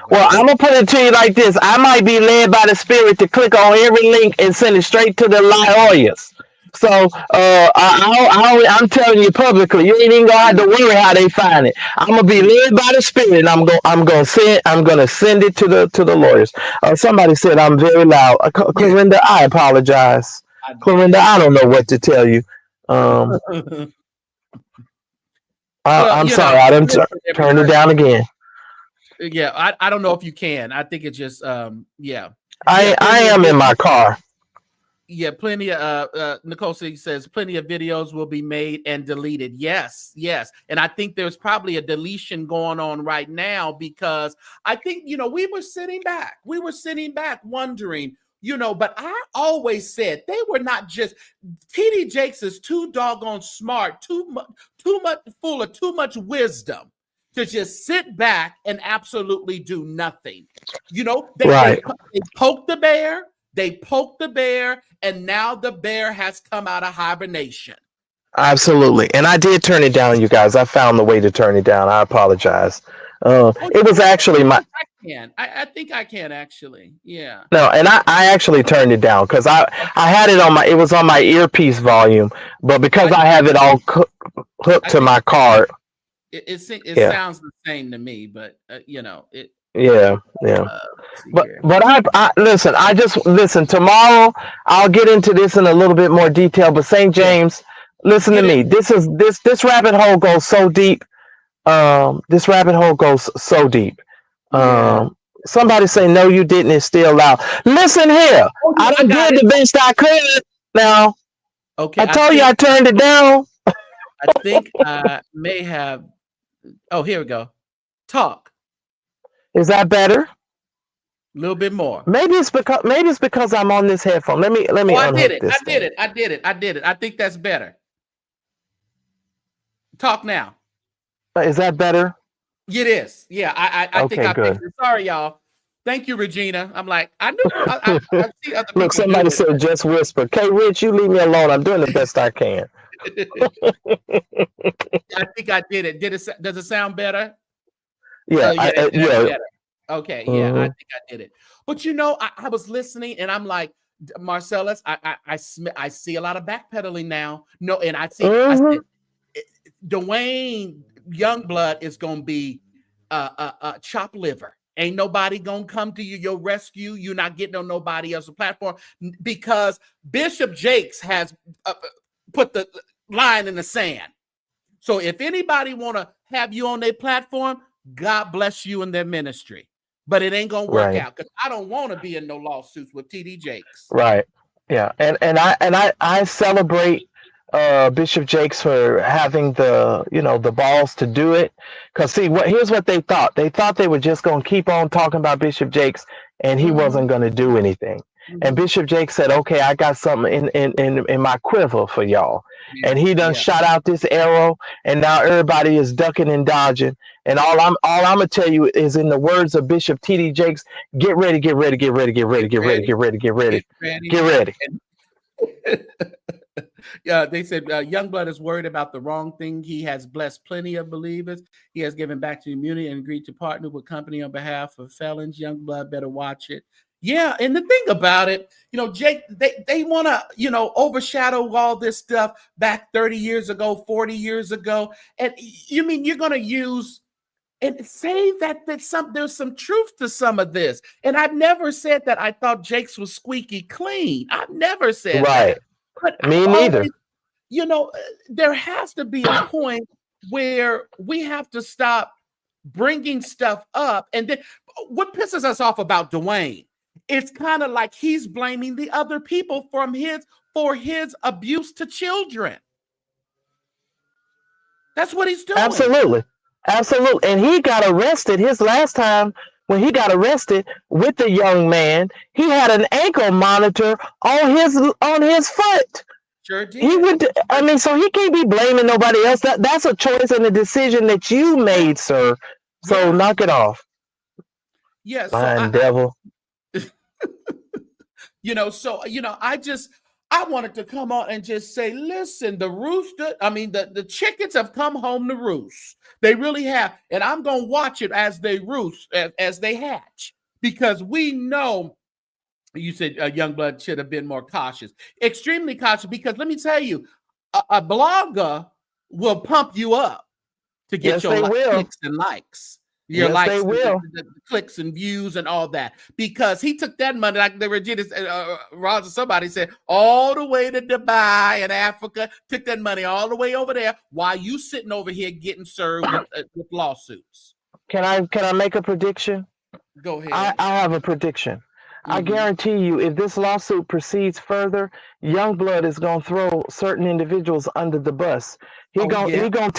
I'm gonna put it to you like this. I might be led by the spirit to click on every link and send it straight to the lawyers. So I'm telling you publicly, you ain't even gonna have to worry how they find it. I'm gonna be led by the spirit, and I'm gonna send it to the lawyers. Somebody said I'm very loud. Clorinda, I apologize. Clorinda, I don't know what to tell you. I'm sorry. I didn't turn it down again. Yeah, I don't know if you can. I think it's just I am in my car. Yeah, plenty of Nicole City says plenty of videos will be made and deleted. Yes, yes. And I think there's probably a deletion going on right now because I think, we were sitting back. We were sitting back wondering, but I always said they were not just TD Jakes is too doggone smart, too much full of too much wisdom to just sit back and absolutely do nothing. They poked the bear. They poked the bear, and now the bear has come out of hibernation. Absolutely. And I did turn it down, you guys. I found the way to turn it down. I apologize. It was actually I think I can actually. Yeah. No, and I actually turned it down because I had it was on my earpiece volume, but because I have it all hooked to my card. It sounds the same to me, but it. Yeah. But I listen. Listen. Tomorrow I'll get into this in a little bit more detail. But St. James, listen to me. This rabbit hole goes so deep. This rabbit hole goes so deep. Somebody say no, you didn't. It's still loud. Listen here. I did the best I could. Now, okay. I told you I turned it down. I think I may have. Oh, here we go. Talk. Is that better? A little bit more. Maybe it's because I'm on this headphone. Let me. I did it. I think that's better. Talk now. Is that better? It is. Yeah, I think I fixed it. Sorry, y'all. Thank you, Regina. I'm like, I knew. I see other people. Look, somebody said just whisper. K. Rich, you leave me alone. I'm doing the best I can. I think I did it. Does it sound better? Yeah. Better. Okay. Yeah, I think I did it. But I was listening, and I'm like, Marcellus, I see a lot of backpedaling now. No, and I see Duane Youngblood is gonna be chop liver. Ain't nobody gonna come to you, your rescue. You're not getting on nobody else's platform because Bishop Jakes has put the line in the sand. So if anybody want to have you on their platform, God bless you in their ministry. But it ain't gonna work out because I don't want to be in no lawsuits with TD Jakes. Right. Yeah. And I celebrate Bishop Jakes for having the balls to do it. Because here's what they thought. They thought they were just gonna keep on talking about Bishop Jakes and he wasn't gonna do anything. And Bishop Jakes said, okay, I got something in my quiver for y'all. And he done shot out this arrow, and now everybody is ducking and dodging. And all I'm gonna tell you is, in the words of Bishop TD Jakes, get ready. Yeah, they said Youngblood is worried about the wrong thing. He has blessed plenty of believers. He has given back to the community and agreed to partner with company on behalf of felons. Youngblood better watch it. Yeah, and the thing about it, Jake, they want to, overshadow all this stuff back 30 years ago, 40 years ago. And you mean you're going to use and say that there's some truth to some of this. And I've never said that I thought Jake's was squeaky clean. I've never said that. But me neither. There has to be a point where we have to stop bringing stuff up. And then what pisses us off about Duane, it's kind of like he's blaming the other people for his abuse to children. That's what he's doing. Absolutely. And he got arrested his last time. When he got arrested with the young man, he had an ankle monitor on his foot. Sure did. So he can't be blaming nobody else. That's a choice and a decision that you made, sir. So knock it off. Yes. Lying devil. I wanted to come on and just say, listen, the chickens have come home to roost. They really have. And I'm going to watch it as they roost, as they hatch, because we know, you said Youngblood should have been more cautious, extremely cautious, because let me tell you, a blogger will pump you up to get your clicks and likes. Your likes, the clicks and views and all that, because he took that money, like the Regina, somebody said, all the way to Dubai and Africa, took that money all the way over there while you sitting over here getting served with lawsuits. Can I make a prediction? Go ahead. I have a prediction. I guarantee you, if this lawsuit proceeds further, Youngblood is gonna throw certain individuals under the bus. He Oh gon' yeah. he gonna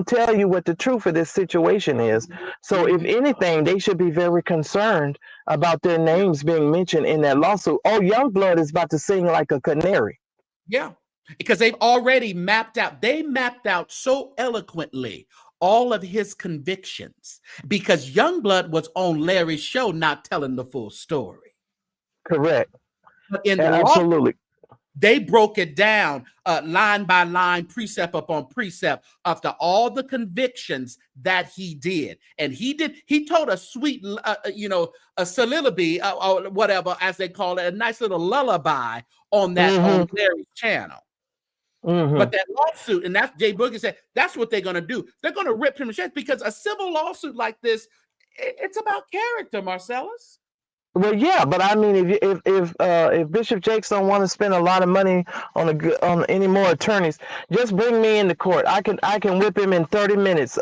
tell you what the truth of this situation is. So if anything, they should be very concerned about their names being mentioned in that lawsuit. Oh, Youngblood is about to sing like a canary. Yeah, because they've already mapped out. They mapped out so eloquently all of his convictions because Youngblood was on Larry's show, not telling the full story. Correct. But in the Absolutely. they broke it down line by line, precept upon precept after all the convictions that he did. And he told a sweet, a soliloquy or whatever, as they call it, a nice little lullaby on that on Larry's channel. But that lawsuit, and that's Jay Boogie said, that's what they're going to do. They're going to rip him to shreds because a civil lawsuit like this, it's about character, Marcellus. Well, yeah, but I mean, if Bishop Jakes don't want to spend a lot of money on any more attorneys, just bring me into court. I can whip him in 30 minutes,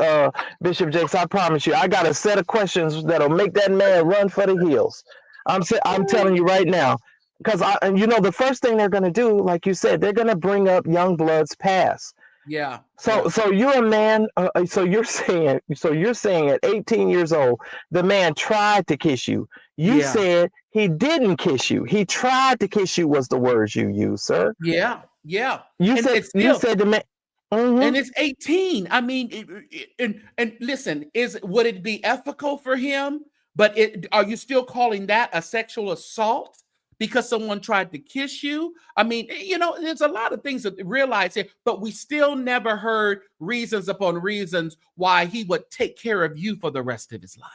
Bishop Jakes. I promise you. I got a set of questions that'll make that man run for the hills. I'm telling you right now, because the first thing they're gonna do, like you said, they're gonna bring up Youngblood's past. Yeah. So you're a man. So you're saying at 18 years old, the man tried to kiss you. You said he didn't kiss you. He tried to kiss you was the words you used, sir. Yeah. You said the man. And it's 18. I mean, and listen, would it be ethical for him? But are you still calling that a sexual assault? Because someone tried to kiss you? I mean, there's a lot of things to realize here, but we still never heard reasons upon reasons why he would take care of you for the rest of his life.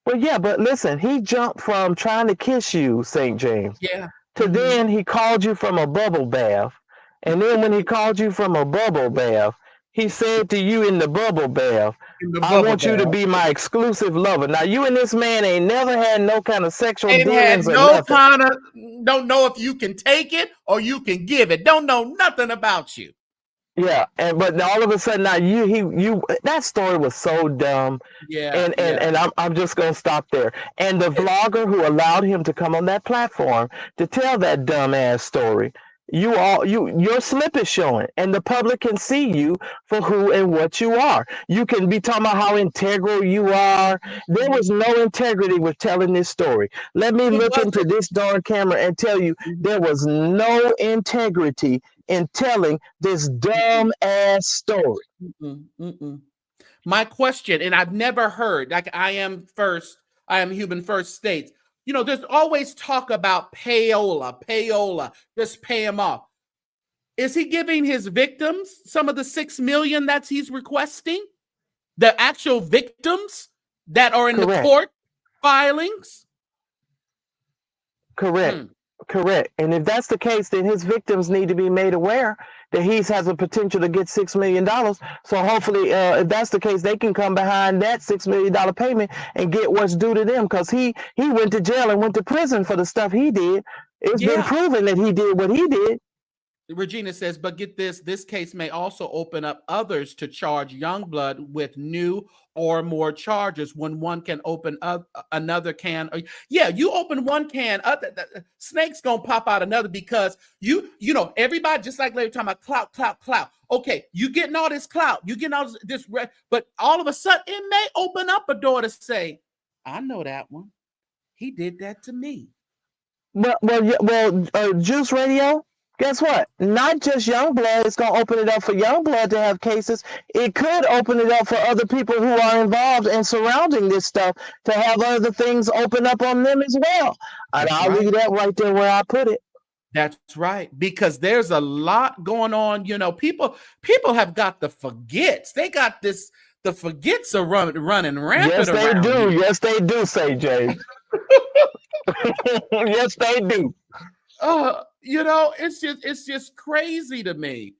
Well, yeah, but listen, he jumped from trying to kiss you, St. James, to then he called you from a bubble bath. And then when he called you from a bubble bath, he said to you in the bubble bath, I want you to be my exclusive lover. Now, you and this man ain't never had no kind of sexual dealings or nothing. Don't know if you can take it or you can give it. Don't know nothing about you. Yeah, but all of a sudden now that story was so dumb. Yeah. And I'm just gonna stop there. And the vlogger who allowed him to come on that platform to tell that dumbass story, your slip is showing, and the public can see you for who and what you are. You can be talking about how integral you are. There was no integrity with telling this story. Let me look into this darn camera and tell you there was no integrity in telling this dumb ass story. My question, and I've never heard, like I am human first states. There's always talk about payola, just pay him off. Is he giving his victims some of the $6 million that he's requesting? The actual victims that are in the court filings? Correct. And if that's the case, then his victims need to be made aware that he has a potential to get $6 million. So hopefully, if that's the case, they can come behind that $6 million payment and get what's due to them, because he went to jail and went to prison for the stuff he did. It's been proven that he did what he did. Regina says, but get this case may also open up others to charge Youngblood with new or more charges when one can open up another can. Yeah, you open one can, snake's gonna pop out another, because everybody, just like Larry talking about clout. Okay, you getting all this clout, you getting all this, but all of a sudden it may open up a door to say, I know that one. He did that to me. Juice Radio. Guess what? Not just Youngblood. It's going to open it up for Youngblood to have cases. It could open it up for other people who are involved and surrounding this stuff to have other things open up on them as well. And I'll leave that right there where I put it. That's right, because there's a lot going on. People have got the forgets. They got this. The forgets are running rampant. Yes, they do. Yes, they do, St. James. Yes, they do. It's just crazy to me.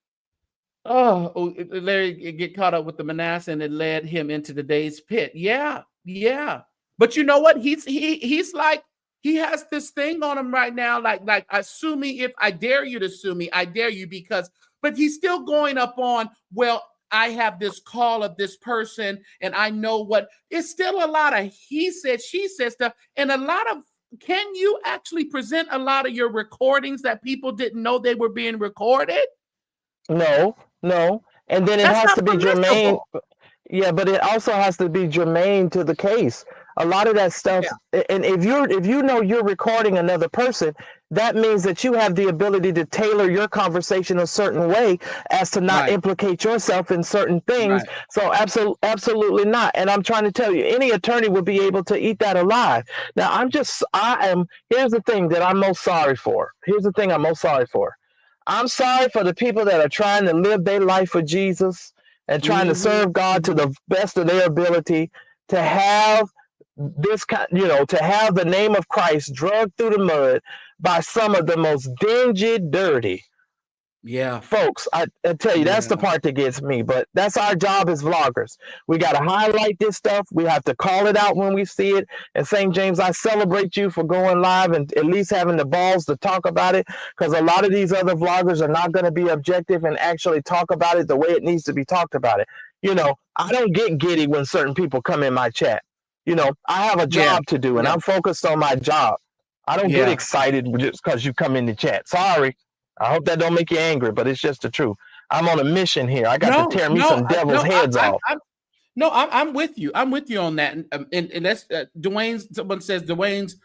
Larry get caught up with the Manasseh, and it led him into the day's pit. Yeah. But you know what? He's like, he has this thing on him right now. Like, sue me if I dare you to sue me. I dare you but he's still going up on, well, I have this call of this person, and I know what. It's still a lot of he said, she said stuff, and a lot of can you actually present a lot of your recordings that people didn't know they were being recorded? No. And then it That's has not to be germane. permissible. Yeah, but it also has to be germane to the case. A lot of that stuff, Yeah. and if you know you're recording another person, that means that you have the ability to tailor your conversation a certain way as to not Right. implicate yourself in certain things. Right. So absolutely not. And I'm trying to tell you, any attorney would be able to eat that alive. Now here's the thing that I'm most sorry for. I'm sorry for the people that are trying to live their life for Jesus and trying to serve God to the best of their ability, to have this kind, to have the name of Christ drugged through the mud by some of the most dingy, dirty folks. I tell you, that's the part that gets me. But that's our job as vloggers. We got to highlight this stuff. We have to call it out when we see it. And St. James, I celebrate you for going live and at least having the balls to talk about it, because a lot of these other vloggers are not going to be objective and actually talk about it the way it needs to be talked about it. I don't get giddy when certain people come in my chat. I have a job to do, and I'm focused on my job. I don't get excited just because you come in the chat. Sorry. I hope that don't make you angry, but it's just the truth. I'm on a mission here. I got to tear me some devil's heads off. I'm with you. I'm with you on that. And that's someone says Duane's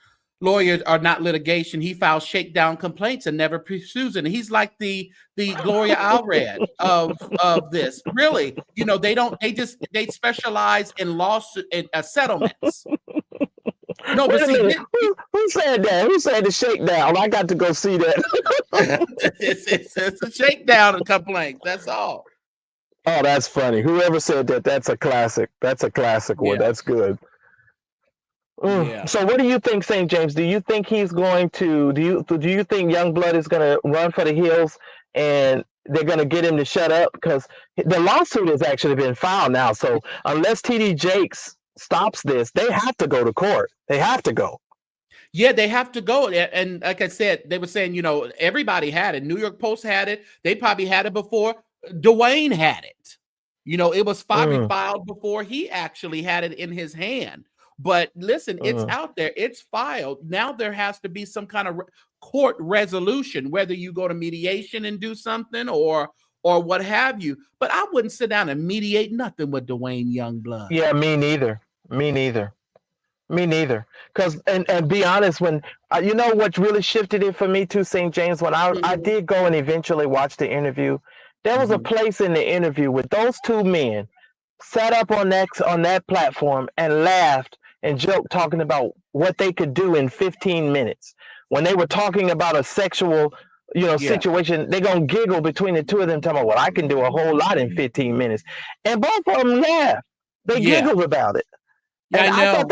lawyers are not litigation. He files shakedown complaints and never pursues it. And he's like the Gloria Allred of this. Really, they specialize in lawsuit and settlements. No, but see, who said that? Who said the shakedown? I got to go see that. it's a shakedown of complaints. That's all. Oh, that's funny. Whoever said that, that's a classic. That's a classic one. That's good. So what do you think, St. James? Do you think he's going to, do you think Youngblood is going to run for the hills and they're going to get him to shut up? Because the lawsuit has actually been filed now. So unless TD Jakes stops this, they have to go to court. They have to go. Yeah, they have to go. And like I said, they were saying, everybody had it. New York Post had it. They probably had it before Duane had it. It was probably filed before he actually had it in his hand. But listen, it's out there. It's filed. Now there has to be some kind of court resolution, whether you go to mediation and do something or what have you. But I wouldn't sit down and mediate nothing with Duane Youngblood. Yeah, me neither. Because, and be honest, when, what really shifted it for me too, St. James, when I did go and eventually watch the interview, there was a place in the interview with those two men sat up on that platform and laughed and joked, talking about what they could do in 15 minutes. When they were talking about a sexual, situation, they're going to giggle between the two of them, talking about, well, I can do a whole lot in 15 minutes. And both of them laughed. They giggled about it. And I thought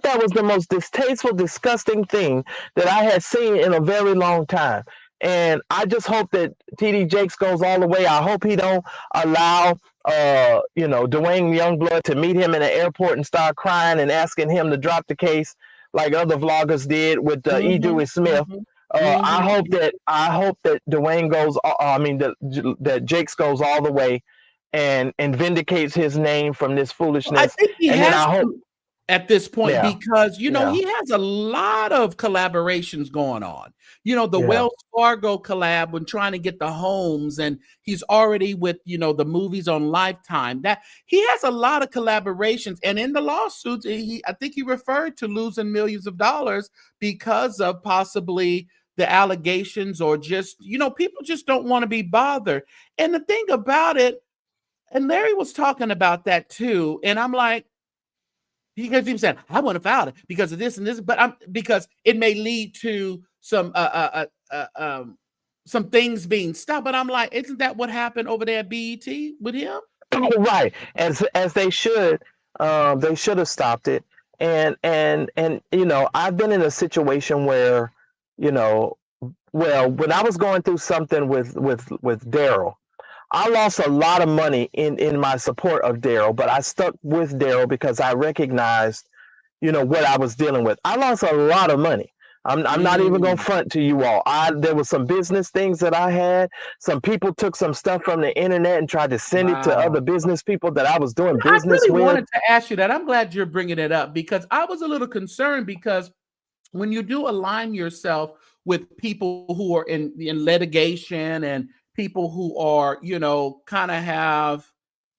that was the most distasteful, disgusting thing that I had seen in a very long time. And I just hope that TD Jakes goes all the way. I hope he don't allow Duane Youngblood to meet him in the airport and start crying and asking him to drop the case like other vloggers did with E. Dewey Smith. I hope that Duane goes. That Jakes goes all the way and vindicates his name from this foolishness. I think he has to at this point because he has a lot of collaborations going on. The Wells Fargo collab when trying to get the homes, and he's already with the movies on Lifetime. That he has a lot of collaborations, and in the lawsuits, I think he referred to losing millions of dollars because of possibly the allegations, or just people just don't want to be bothered. And the thing about it, and Larry was talking about that too, and I'm like, because he was saying, I want to file it because of this and this, but because it may lead to some things being stopped. But I'm like, isn't that what happened over there at BET with him? Right, as they should have stopped it. And I've been in a situation where, when I was going through something with Daryl, I lost a lot of money in my support of Daryl, but I stuck with Daryl because I recognized, what I was dealing with. I lost a lot of money. I'm not even going to front to you all. There was some business things that I had. Some people took some stuff from the internet and tried to send it to other business people that I was doing business with. I really wanted to ask you that. I'm glad you're bringing it up because I was a little concerned because when you do align yourself with people who are in litigation and people who are, kind of have,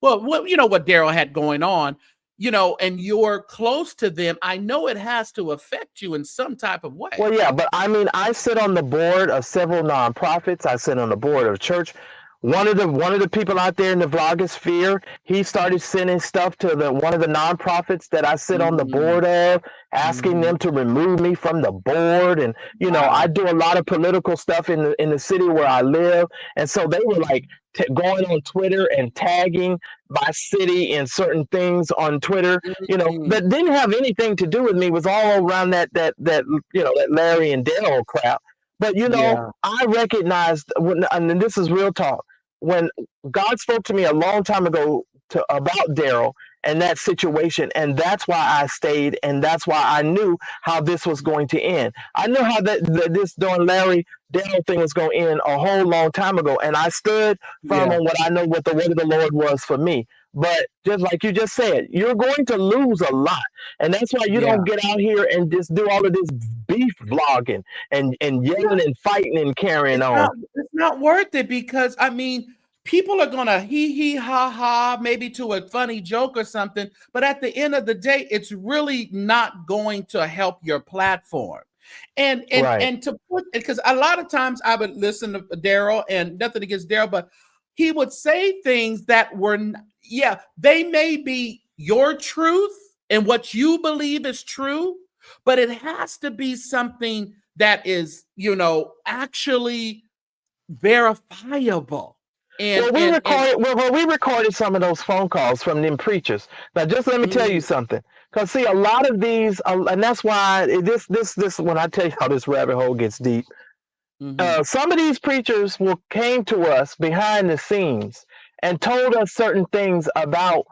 well, what Daryl had going on, and you're close to them, I know it has to affect you in some type of way. Well, yeah, but I mean, I sit on the board of several nonprofits. I sit on the board of a church. One of the people out there in the vlogosphere, he started sending stuff to one of the nonprofits that I sit on the board of, asking them to remove me from the board. And I do a lot of political stuff in the city where I live, and so they were like going on Twitter and tagging my city in certain things on Twitter, that didn't have anything to do with me. It was all around that Larry and Daryl crap. But I recognized, and this is real talk, when God spoke to me a long time ago about Daryl and that situation, and that's why I stayed, and that's why I knew how this was going to end. I knew how this Don Larry Daryl thing was going to end a whole long time ago, and I stood firm on what I know what the word of the Lord was for me. But just like you just said, you're going to lose a lot, and that's why you don't get out here and just do all of this beef blogging and yelling and fighting and carrying on. It's not worth it, because I mean, people are gonna hee ha ha, maybe to a funny joke or something, but at the end of the day, it's really not going to help your platform. And to put, because a lot of times I would listen to Daryl, and nothing against Daryl, but he would say things that were, they may be your truth and what you believe is true, but it has to be something that is, actually verifiable. And we recorded some of those phone calls from them preachers. Now, just let me tell you something, because see, a lot of these, and that's why this when I tell you how this rabbit hole gets deep. Some of these preachers came to us behind the scenes and told us certain things about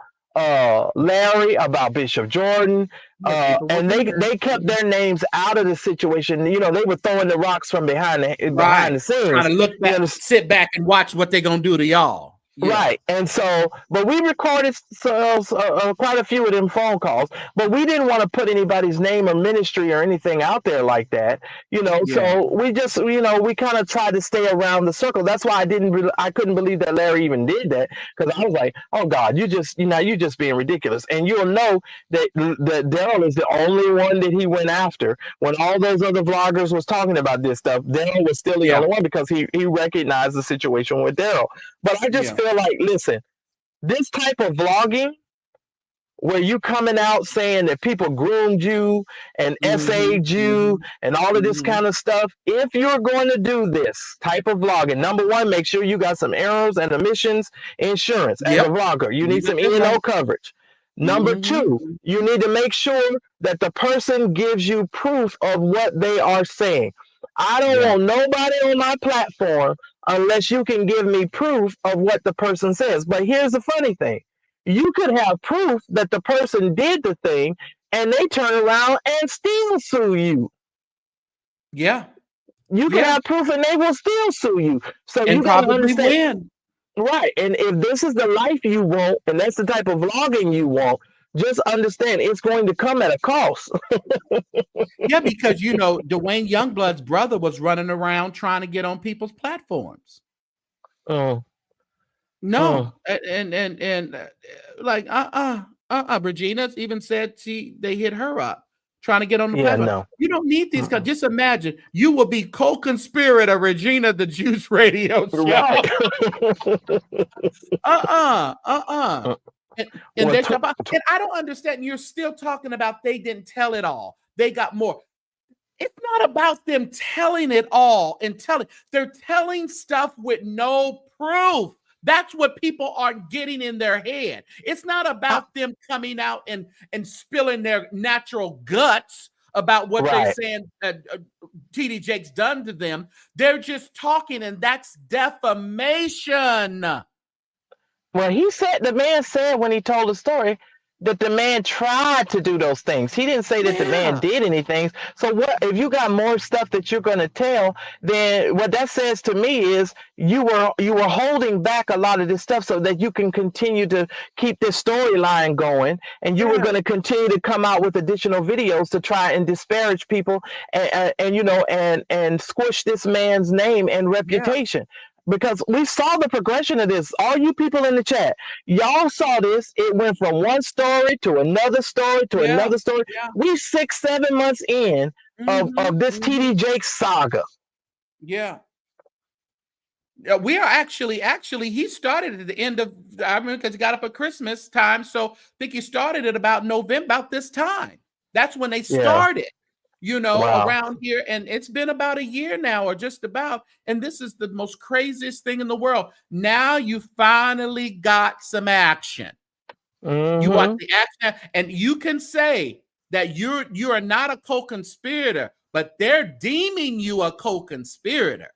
Larry, about Bishop Jordan, and they kept their names out of the situation. They were throwing the rocks from behind the scenes, trying to look back, sit back and watch what they're gonna do to y'all. Right. And so, but we recorded quite a few of them phone calls, but we didn't want to put anybody's name or ministry or anything out there like that, so we just, we kind of tried to stay around the circle. That's why I couldn't believe that Larry even did that, because I was like, oh God, you just being ridiculous. And you'll know that Daryl is the only one that he went after. When all those other vloggers was talking about this stuff, Daryl was still the only one, because he recognized the situation with Daryl. But I just feel like, listen, this type of vlogging where you coming out saying that people groomed you and SA'd you and all of this kind of stuff, if you're going to do this type of vlogging, number one, make sure you got some errors and omissions insurance as a vlogger. You need some E&O coverage. Number two, you need to make sure that the person gives you proof of what they are saying. I don't want nobody on my platform unless you can give me proof of what the person says. But here's the funny thing. You could have proof that the person did the thing and they turn around and still sue you. Yeah. You can have proof and they will still sue you. So and you got to probably understand. win. Right. And if this is the life you want, and that's the type of vlogging you want, just understand it's going to come at a cost. Yeah, because Duane Youngblood's brother was running around trying to get on people's platforms. And like Regina even said they hit her up trying to get on the platform. No. You don't need these. Just imagine you will be co-conspirator Regina the Juice Radio show. Right. And they're talking about, and I don't understand. You're still talking about they didn't tell it all. They got more. It's not about them telling it all and they're telling stuff with no proof. That's what people aren't getting in their head. It's not about them coming out and spilling their natural guts about what they're saying TD Jake's done to them. They're just talking, and that's defamation. Well, the man said when he told the story that the man tried to do those things. He didn't say that the man Yeah. did anything. So what if you got more stuff that you're going to tell? Then what that says to me is you were holding back a lot of this stuff so that you can continue to keep this storyline going, and you were Yeah. going to continue to come out with additional videos to try and disparage people and you know and squish this man's name and Yeah. reputation. Because we saw the progression of this. All you people in the chat, y'all saw this. It went from one story to another story to Yeah. another story. Yeah. We 6-7 months in of this TD Jakes saga. Yeah. We are actually, he started at the end of, I remember because he got up at Christmas time. So I think he started at about November, about this time. That's when they started, you know, Wow. around here. And it's been about a year now, or just about. And this is the most craziest thing in the world. Now you finally got some action. You want the action, and you can say that you are not a co-conspirator, but they're deeming you a co-conspirator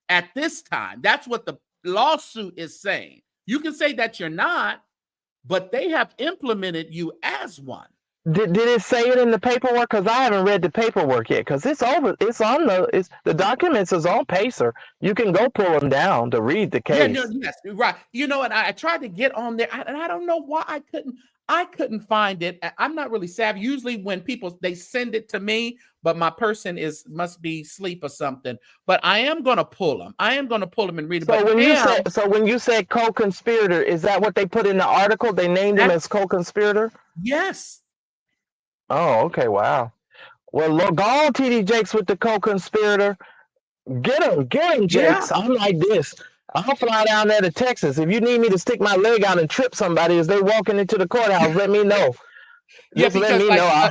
at this time. That's what the lawsuit is saying. You can say that you're not, but they have implemented you as one. Did it say it in the paperwork? Because I haven't read the paperwork yet. Because it's over. It's on the documents is on Pacer. You can go pull them down to read the case. Yeah, no, yes, right. You know, and I tried to get on there, and I don't know why I couldn't find it. I'm not really savvy. Usually when people, they send it to me, but my person must be asleep or something. But I am going to pull them. I am going to pull them and read it. So when you said co-conspirator, is that what they put in the article? They named him as co-conspirator? Yes. Oh, okay. Wow. Well, look, go on, TD Jakes with the co-conspirator. Get him, Jakes. Yeah. I'm like this. I'll fly down there to Texas. If you need me to stick my leg out and trip somebody as they walking into the courthouse, let me know. Yeah, Just because let me know.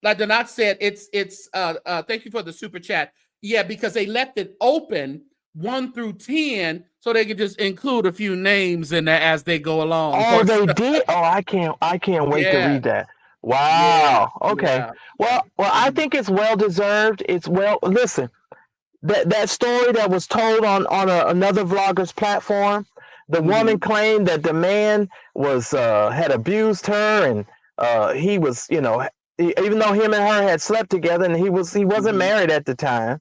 Like Donat said, it's thank you for the super chat. Yeah, because they left it open 1 through 10 so they could just include a few names in there as they go along. Oh, they did. Oh, I can't wait to read that. Wow. Yeah, okay. Well, I think it's well deserved. Listen. That story that was told on another vlogger's platform, the woman claimed that the man was had abused her, and he was, you know, even though him and her had slept together, and he wasn't married at the time.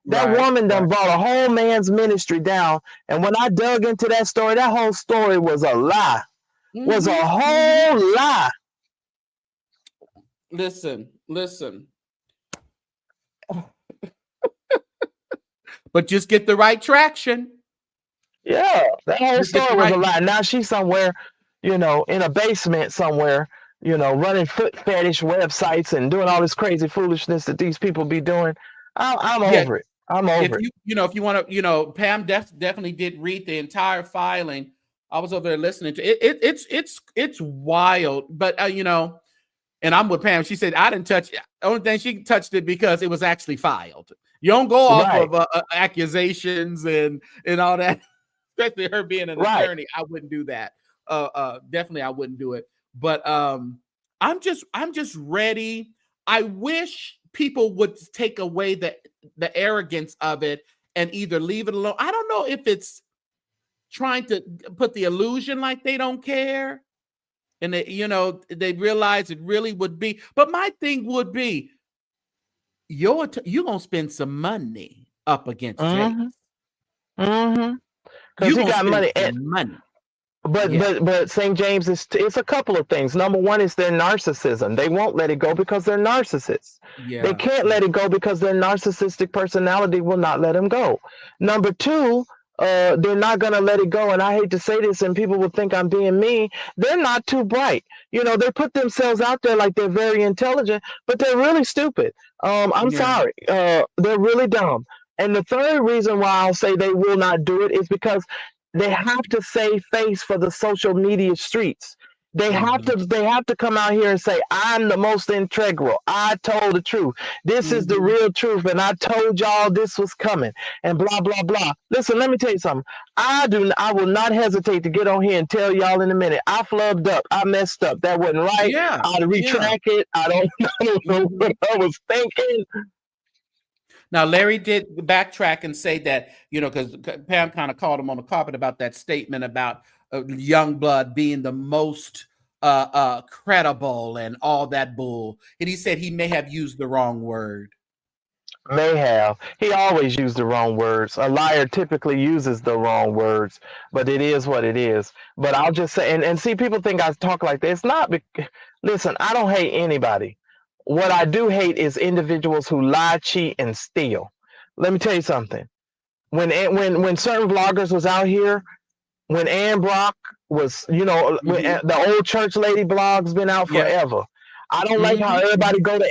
That woman done brought a whole man's ministry down. And when I dug into that whole story was a lie. Was a whole lie. Listen. But just get the right traction. Yeah, that whole story was a lie. Now she's somewhere, you know, in a basement somewhere, you know, running foot fetish websites and doing all this crazy foolishness that these people be doing. I'm over it. I'm over it. If you want to, you know, Pam definitely did read the entire filing. I was over there listening to it. It's wild, but you know, and I'm with Pam. She said I didn't touch it. The only thing she touched it because it was actually filed. You don't go off of accusations and all that, especially her being an attorney. I wouldn't do that. Definitely, I wouldn't do it. But I'm just ready. I wish people would take away the arrogance of it and either leave it alone. I don't know if it's trying to put the illusion like they don't care, and they, you know, they realize it really would be. But my thing would be, you're gonna spend some money up against Jakes. Because he got money. But St. James it's a couple of things. Number one is their narcissism. They won't let it go because they're narcissists. They can't let it go because their narcissistic personality will not let them go. Number two, they're not going to let it go. And I hate to say this, and people will think I'm being mean. They're not too bright. You know, they put themselves out there like they're very intelligent, but they're really stupid. I'm sorry. They're really dumb. And the third reason why I'll say they will not do it is because they have to save face for the social media streets. They have to come out here and say, I'm the most integral. I told the truth. This is the real truth. And I told y'all this was coming and blah, blah, blah. Listen, let me tell you something. I will not hesitate to get on here and tell y'all in a minute. I flubbed up. I messed up. That wasn't right. I'll retract it. I don't know what I was thinking. Now, Larry did backtrack and say that, you know, because Pam kind of called him on the carpet about that statement about Youngblood being the most credible and all that bull. And he said he may have used the wrong word. May have. He always used the wrong words. A liar typically uses the wrong words, but it is what it is. But I'll just say, and see, people think I talk like this. It's not. Listen, I don't hate anybody. What I do hate is individuals who lie, cheat, and steal. Let me tell you something. When certain vloggers was out here, when Ann Brock was, the old church lady blog's been out forever. I don't like how everybody go to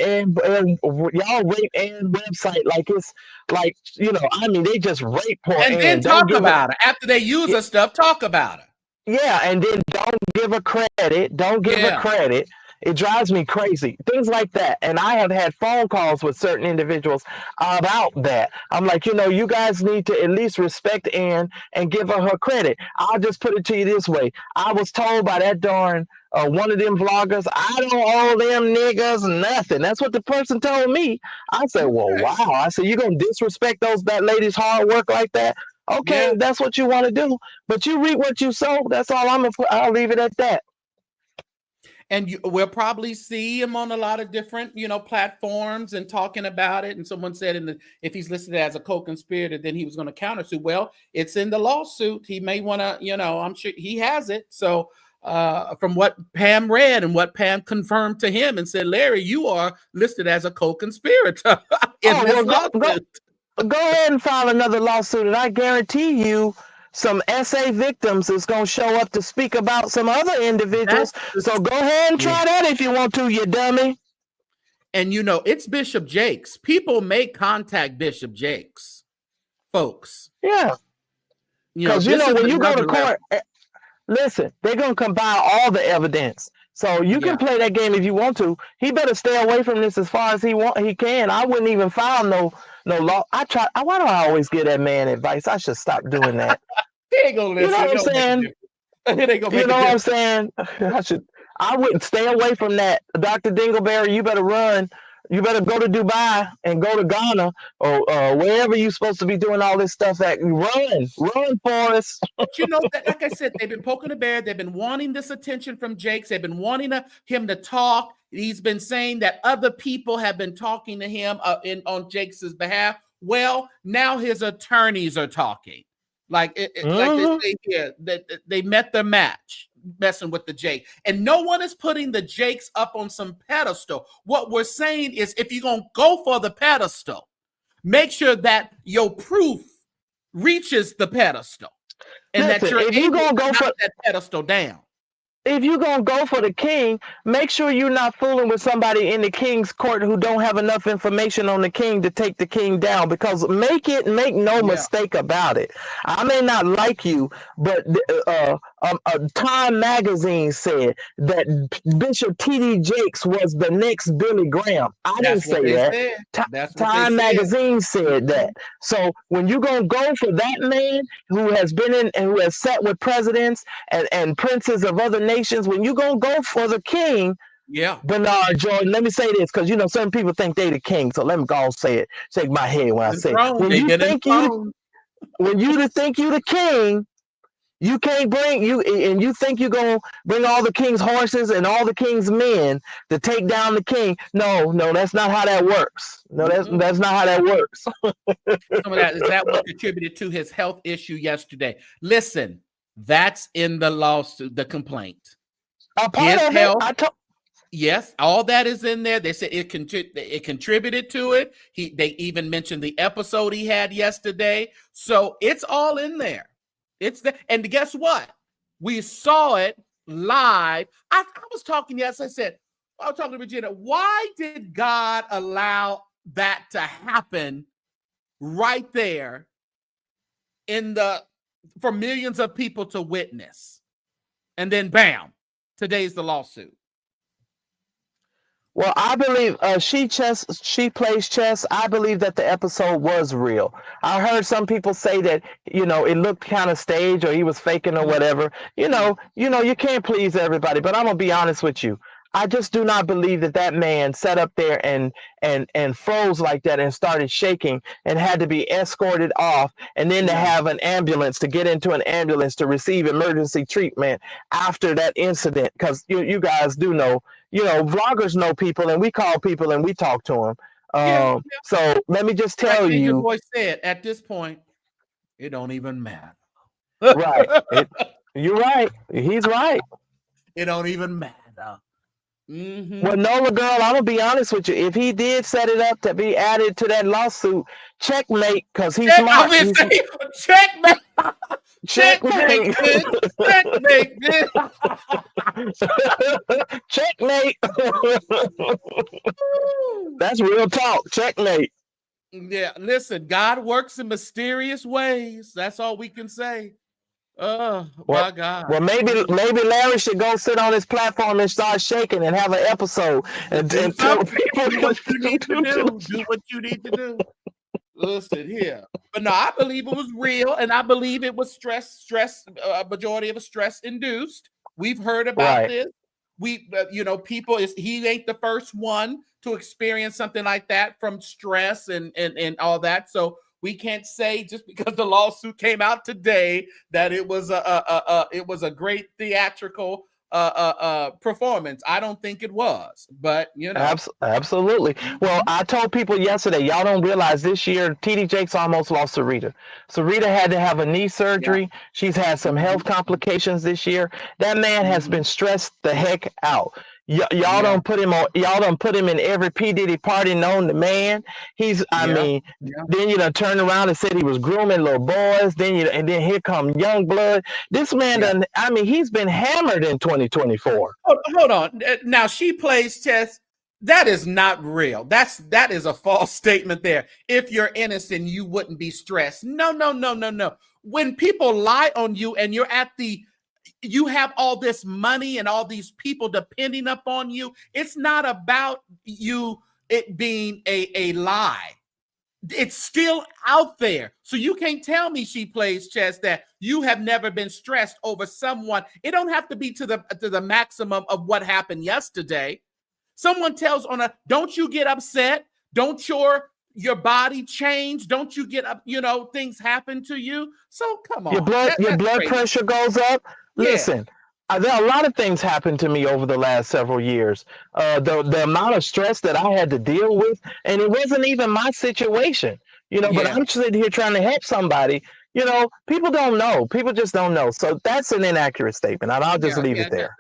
y'all rape Ann website like it's like, they just rape poor and Ann. then talk about her. After they use her stuff, talk about her. Yeah, and then don't give her credit. Don't give her credit. It drives me crazy. Things like that. And I have had phone calls with certain individuals about that. I'm like, you guys need to at least respect Ann and give her credit. I'll just put it to you this way. I was told by that darn one of them vloggers, I don't owe them niggas nothing. That's what the person told me. I said, well, wow. I said, you going to disrespect that lady's hard work like that? Okay, that's what you want to do. But you reap what you sow. That's all I'll leave it at that. And we'll probably see him on a lot of different, platforms and talking about it. And someone said if he's listed as a co-conspirator, then he was going to countersue. Well, it's in the lawsuit. He may want to, I'm sure he has it. So from what Pam read and what Pam confirmed to him and said, Larry, you are listed as a co-conspirator in this lawsuit. Go ahead and file another lawsuit, and I guarantee you some SA victims is going to show up to speak about some other individuals. So go ahead and try that if you want to, you dummy. And it's Bishop Jakes. People may contact Bishop Jakes, folks. Yeah. Because when you go to court, listen, they're going to compile all the evidence. So you can play that game if you want to. He better stay away from this as far as he can. I wouldn't even file no law. Why do I always give that man advice? I should stop doing that. He ain't gonna listen. You know what I'm saying? You know what I'm saying? I wouldn't stay away from that. Dr. Dingleberry, you better run. You better go to Dubai and go to Ghana or wherever you're supposed to be doing all this stuff. Run, Forrest. But like I said, they've been poking the bear. They've been wanting this attention from Jakes. They've been wanting him to talk. He's been saying that other people have been talking to him on Jakes' behalf. Well, now his attorneys are talking. Like they say here, that they met their match, messing with the Jake. And no one is putting the Jakes up on some pedestal. What we're saying is if you're going to go for the pedestal, make sure that your proof reaches the pedestal. And that you're able to knock that pedestal down. If you're going to go for the king, make sure you're not fooling with somebody in the king's court who don't have enough information on the king to take the king down, because make no mistake about it. I may not like you, but Time magazine said that Bishop T.D. Jakes was the next Billy Graham. I didn't say that. Time magazine said that. So when you're going to go for that man who has been in and who has sat with presidents and princes of other nations, when you're going to go for the king, Bernard Jordan, let me say this, because some people think they the king, so let me go and say it. Shake my head when I say it. When you think you the king, you can't bring you think you're gonna bring all the king's horses and all the king's men to take down the king. No, that's not how that works. No, that's not how that works. Some of that is that what contributed to his health issue yesterday. Listen, that's in the lawsuit, the complaint. A part of it, yes, all that is in there. They said it contributed to it. They even mentioned the episode he had yesterday. So it's all in there. It's there. And guess what? We saw it live. I was talking, I was talking to Regina. Why did God allow that to happen right there for millions of people to witness? And then bam, today's the lawsuit. Well, I believe she plays chess. I believe that the episode was real. I heard some people say that, it looked kind of staged or he was faking or whatever. You can't please everybody, but I'm going to be honest with you. I just do not believe that that man sat up there and froze like that and started shaking and had to be escorted off, and then to No. have an ambulance, to get into an ambulance to receive emergency treatment after that incident. Because you guys do know, vloggers know people, and we call people and we talk to them. Yeah. So let me just Like tell Major you, Boy said, at this point, it don't even matter. right? You're right. He's right. It don't even matter. Mm-hmm. Well, Nola girl, I'm gonna be honest with you. If he did set it up to be added to that lawsuit, checkmate, because he's smart. Checkmate. Checkmate. Checkmate, bitch. Checkmate. That's real talk. Checkmate. Yeah, listen, God works in mysterious ways. That's all we can say. My God. Well, maybe Larry should go sit on his platform and start shaking and have an episode and tell people do what you need to do. Do what you need to do. Listen here. But no, I believe it was real, and I believe it was stress, majority of it stress induced. We've heard about this. We, people, he ain't the first one to experience something like that from stress and all that. So we can't say just because the lawsuit came out today that it was a great theatrical performance. I don't think it was, but absolutely. Well, I told people yesterday, y'all don't realize this year TD Jakes almost lost Sarita. Sarita had to have a knee surgery. Yeah. She's had some health complications this year. That man has been stressed the heck out. Y'all don't put him on. Y'all don't put him in every P Diddy party known to man. He's. Then turn around and said he was grooming little boys. And then here come Youngblood. This man done. He's been hammered in 2024. Hold on. Now she plays chess. That is not real. That is a false statement there. If you're innocent, you wouldn't be stressed. No. When people lie on you and you have all this money and all these people depending upon you, it's not about it being a lie. It's still out there. So you can't tell me she plays chess that you have never been stressed over someone. It don't have to be to the maximum of what happened yesterday. Someone tells don't you get upset? Don't your body change? Don't you get up? Things happen to you. So come on. Your blood pressure goes up. Listen, there are a lot of things happened to me over the last several years. The amount of stress that I had to deal with, and it wasn't even my situation, but I'm sitting here trying to help somebody. People don't know. People just don't know. So that's an inaccurate statement. And I'll just leave it there.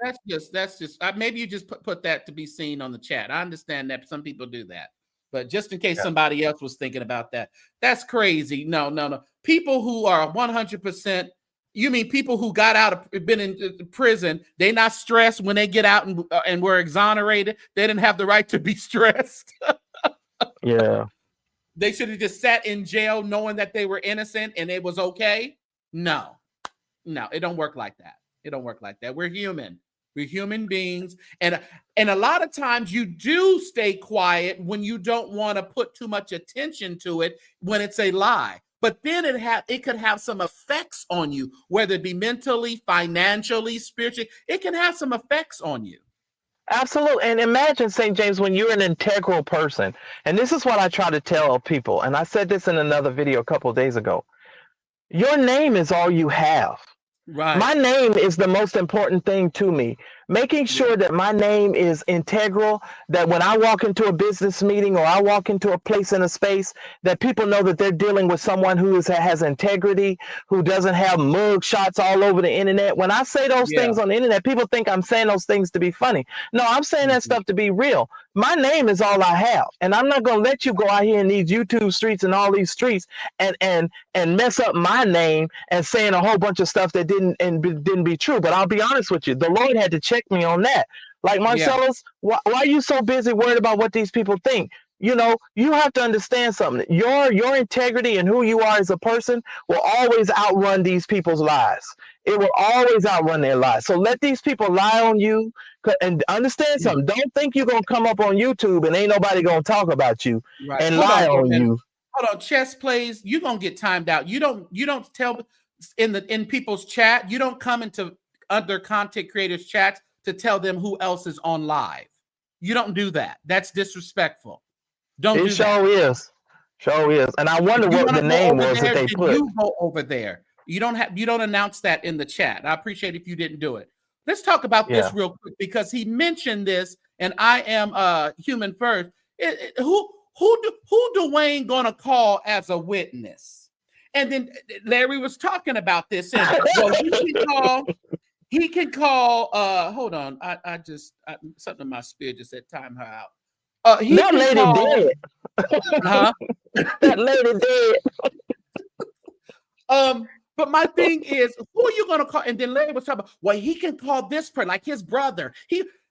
That's just maybe you just put that to be seen on the chat. I understand that some people do that. But just in case somebody else was thinking about that, that's crazy. No. People who are 100%, you mean people who got out of, been in prison, they not stressed when they get out and were exonerated? They didn't have the right to be stressed. Yeah. They should have just sat in jail knowing that they were innocent and it was okay? No, it don't work like that. It don't work like that. We're human. We're human beings. And a lot of times you do stay quiet when you don't want to put too much attention to it when it's a lie. But then it could have some effects on you, whether it be mentally, financially, spiritually. It can have some effects on you. Absolutely. And imagine, St. James, when you're an integral person, and this is what I try to tell people, and I said this in another video a couple of days ago, your name is all you have. Right. My name is the most important thing to me. Making sure that my name is integral, that when I walk into a business meeting or I walk into a place in a space, that people know that they're dealing with someone who has integrity, who doesn't have mug shots all over the internet. When I say those things on the internet, people think I'm saying those things to be funny. No, I'm saying that stuff to be real. My name is all I have. And I'm not going to let you go out here in these YouTube streets and all these streets and mess up my name and saying a whole bunch of stuff that didn't be true. But I'll be honest with you, the Lord had to check me on that. Like, Marcellus, why are you so busy worried about what these people think? You have to understand something. Your integrity and who you are as a person will always outrun these people's lies. It will always outrun their lies. So let these people lie on you and understand something. Don't think you're going to come up on YouTube and ain't nobody going to talk about you and lie on you. Hold on, chess plays, you're going to get timed out. You don't tell in people's chat, you don't come into other content creators' chats to tell them who else is on live. You don't do that. That's disrespectful. Don't do that. Sure is. And I wonder If you what want the to go name over was there, that they then put. you go over there. You don't announce that in the chat. I appreciate if you didn't do it. Let's talk about this real quick, because he mentioned this, and I am human first. Who Duane gonna call as a witness? And then Larry was talking about this, and well, he can call. Hold on, I something in my spirit just said time her out. That lady dead. Huh? That lady dead. But my thing is, who are you going to call? And then Larry was talking about, well, he can call this person, like his brother.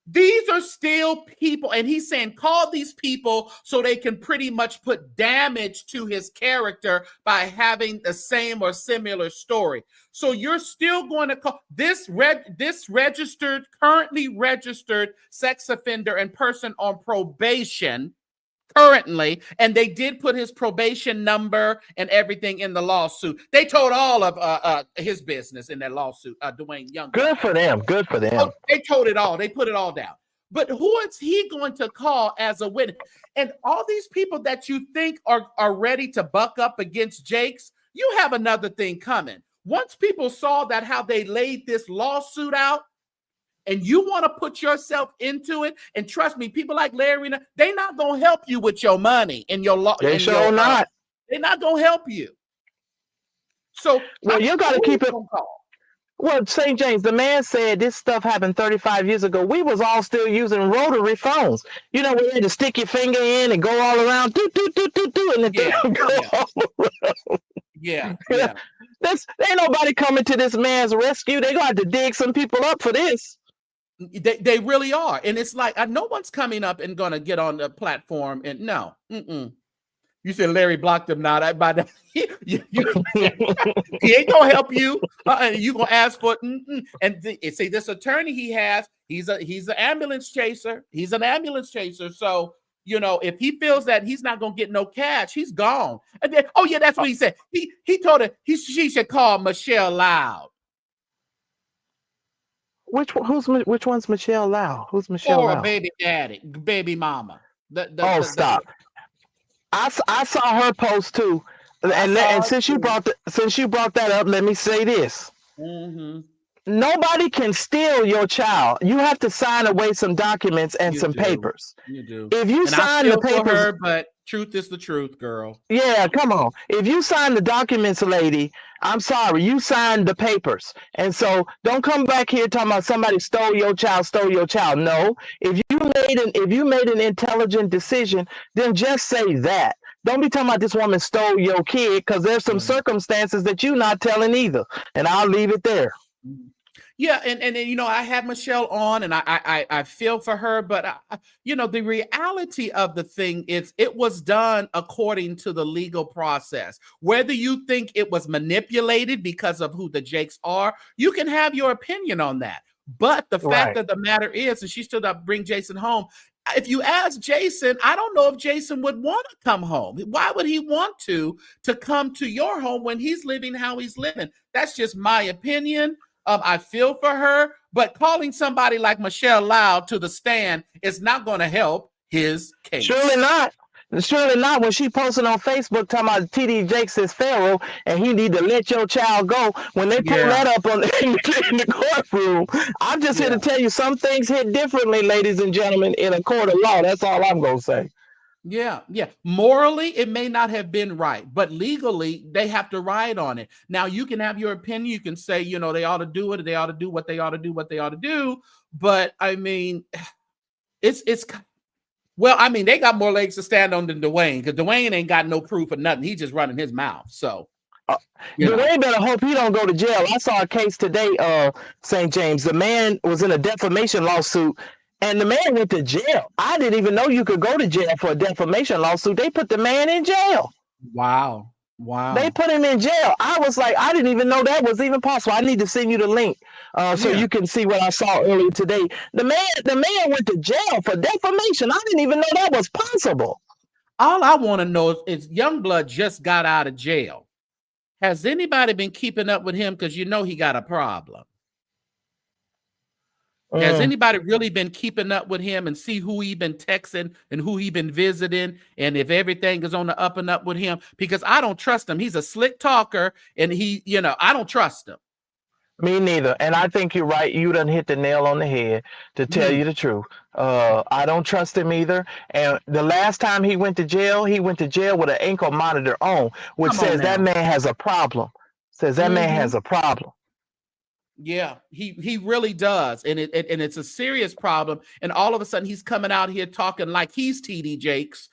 These are still people, and he's saying call these people so they can pretty much put damage to his character by having the same or similar story. So you're still going to call this currently registered sex offender and person on probation currently, and they did put his probation number and everything in the lawsuit. They told all of his business in that lawsuit, Duane Youngblood. Good for them. Oh, they told it all. They put it all down. But who is he going to call as a witness? And all these people that you think are ready to buck up against Jakes, you have another thing coming. Once people saw that how they laid this lawsuit out, and you want to put yourself into it, and trust me, people like Larry, they're not going to help you with your money and your law. They sure not. They're not going to help you. So, well, you got to keep it. Well, St. James, the man said this stuff happened 35 years ago. We was all still using rotary phones. You know, where you had to stick your finger in and go all around, and the thing go all around. Yeah. Ain't nobody coming to this man's rescue. They gonna have to dig some people up for this. They really are. And it's like, no one's coming up and going to get on the platform. And no. You said Larry blocked him. Now he ain't going to help you. You going to ask for it. And see, this attorney he has, he's an ambulance chaser. He's an ambulance chaser. So, you know, if he feels that he's not going to get no cash, he's gone. And then, oh yeah, that's what he said. He told her she should call Michelle Loud. Which one's Michelle Lau? Who's Michelle Lau? Or baby daddy, baby mama. Stop! I saw her post too, and since you brought that up, let me say this: nobody can steal your child. You have to sign away some documents and some papers. You do. If you sign the papers, her, but truth is the truth, girl. Yeah, come on. If you sign the documents, lady, I'm sorry, you signed the papers. And so don't come back here talking about somebody stole your child. No, if you made an intelligent decision, then just say that. Don't be talking about this woman stole your kid, because there's some circumstances that you're not telling either. And I'll leave it there. Yeah, and you know, I had Michelle on, and I feel for her, but you know, the reality of the thing is, it was done according to the legal process. Whether you think it was manipulated because of who the Jakes are, you can have your opinion on that. But the fact of the matter is, and she stood up, bring Jason home. If you ask Jason, I don't know if Jason would want to come home. Why would he want to come to your home when he's living how he's living? That's just my opinion. I feel for her, but calling somebody like Michelle Loud to the stand is not going to help his case. Surely not. When she posted on Facebook talking about TD Jakes is Pharaoh and he need to let your child go, when they pull that up in the courtroom, I'm just here to tell you some things hit differently, ladies and gentlemen, in a court of law. That's all I'm going to say. Yeah. Morally, it may not have been right, but legally, they have to ride on it. Now, you can have your opinion. You can say, you know, they ought to do it. They ought to do what they ought to do. But I mean, well, I mean, they got more legs to stand on than Duane, because Duane ain't got no proof of nothing. He's just running his mouth. So Duane better hope he don't go to jail. I saw a case today, St. James. The man was in a defamation lawsuit. And the man went to jail. I didn't even know you could go to jail for a defamation lawsuit. They put the man in jail. Wow. They put him in jail. I was like, I didn't even know that was even possible. I need to send you the link so you can see what I saw earlier today. The man went to jail for defamation. I didn't even know that was possible. All I want to know is Youngblood just got out of jail. Has anybody been keeping up with him? Because you know he got a problem. Has anybody really been keeping up with him and see who he been texting and who he been visiting and if everything is on the up and up with him? Because I don't trust him. He's a slick talker and he, I don't trust him. Me neither. And I think you're right. You done hit the nail on the head, to tell you the truth. I don't trust him either. And the last time he went to jail with an ankle monitor on, which says that man has a problem. Man has a problem. Yeah, he really does. And it's a serious problem. And all of a sudden he's coming out here talking like he's TD Jakes,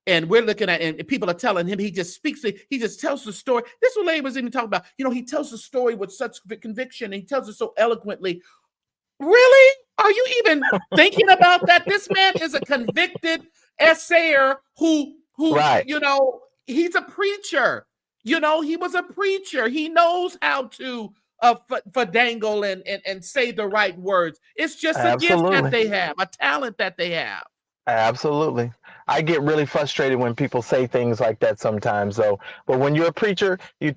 and we're looking at, and people are telling him, he just tells the story. This lady was even talking about, he tells the story with such conviction and he tells it so eloquently. Really? Are you even thinking about that? This man is a convicted essayer who right. He's a preacher. He was a preacher. He knows how to dangle and say the right words. It's just a gift that they have, a talent that they have. Absolutely. I get really frustrated when people say things like that sometimes, though. But when you're a preacher, you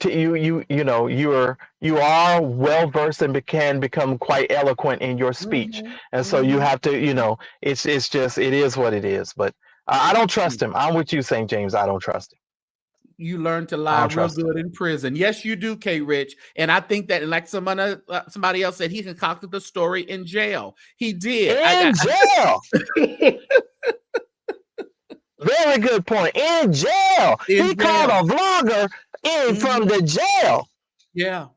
are well versed and can become quite eloquent in your speech, and so you have to, it is what it is. But I don't trust him. I'm with you, St. James. I don't trust him. You learn to lie real good in prison. Yes, you do, K. Rich. And I think that, like somebody else said, he concocted the story in jail. He did. In jail. Very good point. In jail. He called a vlogger in from the jail. Yeah.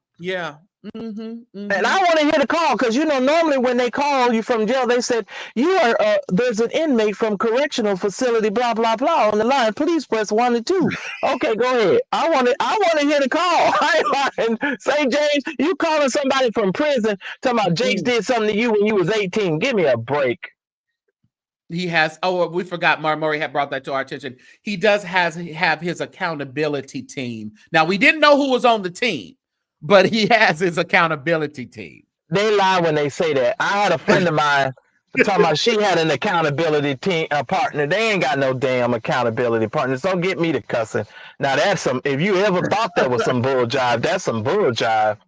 And I want to hear the call because normally when they call you from jail, they said you are there's an inmate from correctional facility, blah blah blah, on the line. Please press 1 and 2. Okay, go ahead. I want to hear the call. St. James, you calling somebody from prison talking about Jakes did something to you when you was 18? Give me a break. He has. Oh, we forgot. Murray had brought that to our attention. He does have his accountability team. Now we didn't know who was on the team, but he has his accountability team. They lie when they say that. I had a friend of mine talking about she had an accountability team partner. They ain't got no damn accountability partners. Don't get me to cussing. Now that's some. If you ever thought that was some bull jive, that's some bull jive.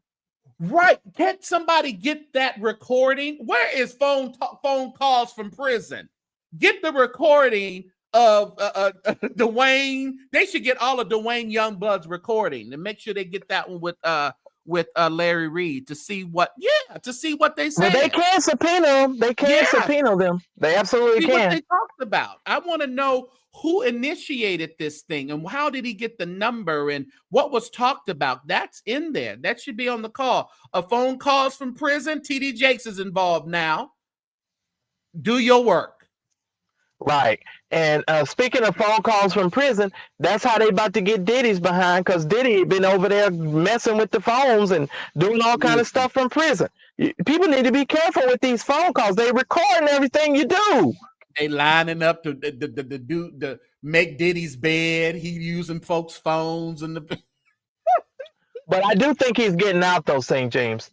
Right? Can't somebody get that recording? Where is phone calls from prison? Get the recording of Duane. They should get all of Duane Youngblood's recording and make sure they get that one with Larry Reed to see what they say. Well, they can subpoena them. They can subpoena them. They absolutely can. What they talked about. I want to know who initiated this thing and how did he get the number and what was talked about. That's in there. That should be on the call. A phone calls from prison. TD Jakes is involved now. Do your work. Right. And speaking of phone calls from prison, that's how they about to get Diddy's behind, because Diddy been over there messing with the phones and doing all kind of stuff from prison. People need to be careful with these phone calls. They recording everything you do. They lining up to make Diddy's bed. He using folks' phones and the. But I do think he's getting out though, St. James.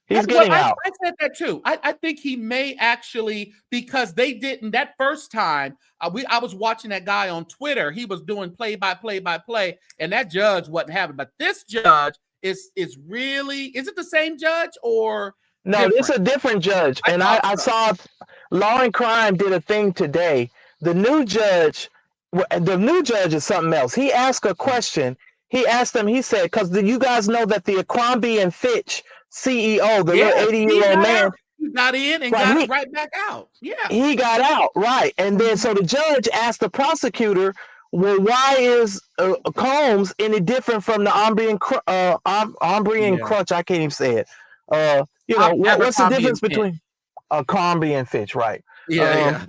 He's getting out. I said that too. I think he may actually, because they didn't that first time. I was watching that guy on Twitter. He was doing play by play, and that judge wasn't having. But this judge is really. Is it the same judge or no? Different? It's a different judge. And I saw Law and Crime did a thing today. The new judge is something else. He asked a question. He asked them. He said, "Because you guys know that the Abercrombie and Fitch CEO, the little 80-year-old man, he got in and got right back out. Yeah, he got out, right. And then so the judge asked the prosecutor, well, why is Combs any different from the Ombre and Crutch? I can't even say it. What's the difference between Abercrombie and Fitch, right? Yeah.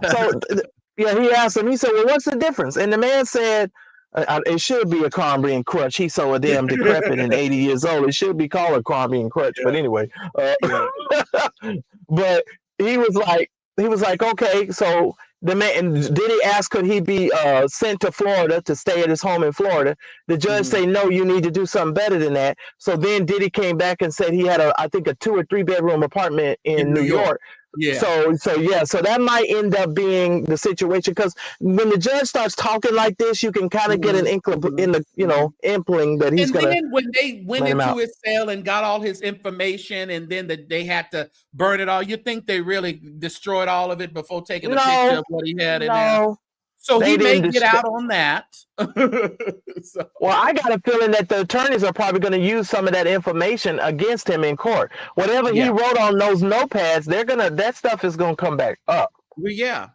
He asked him, he said, well, what's the difference? And the man said, it should be Abercrombie and Crutch. He's so damn decrepit and 80 years old. It should be called Abercrombie and Crutch. But anyway, but he was like, okay. So the man, Diddy asked, could he be sent to Florida to stay at his home in Florida? The judge said, no, you need to do something better than that. So then Diddy came back and said he had I think a 2 or 3 bedroom apartment in New York. Yeah. So that might end up being the situation, because when the judge starts talking like this, you can kind of get an inkling that he's And gonna then when they went let him into out. his cell and got all his information, and then they had to burn it all, you think they really destroyed all of it before taking a picture of what he had in there? No, So they he may didn't. get out on that. Well, I got a feeling that the attorneys are probably going to use some of that information against him in court. Whatever he wrote on those notepads, that stuff is going to come back up. Well, yeah.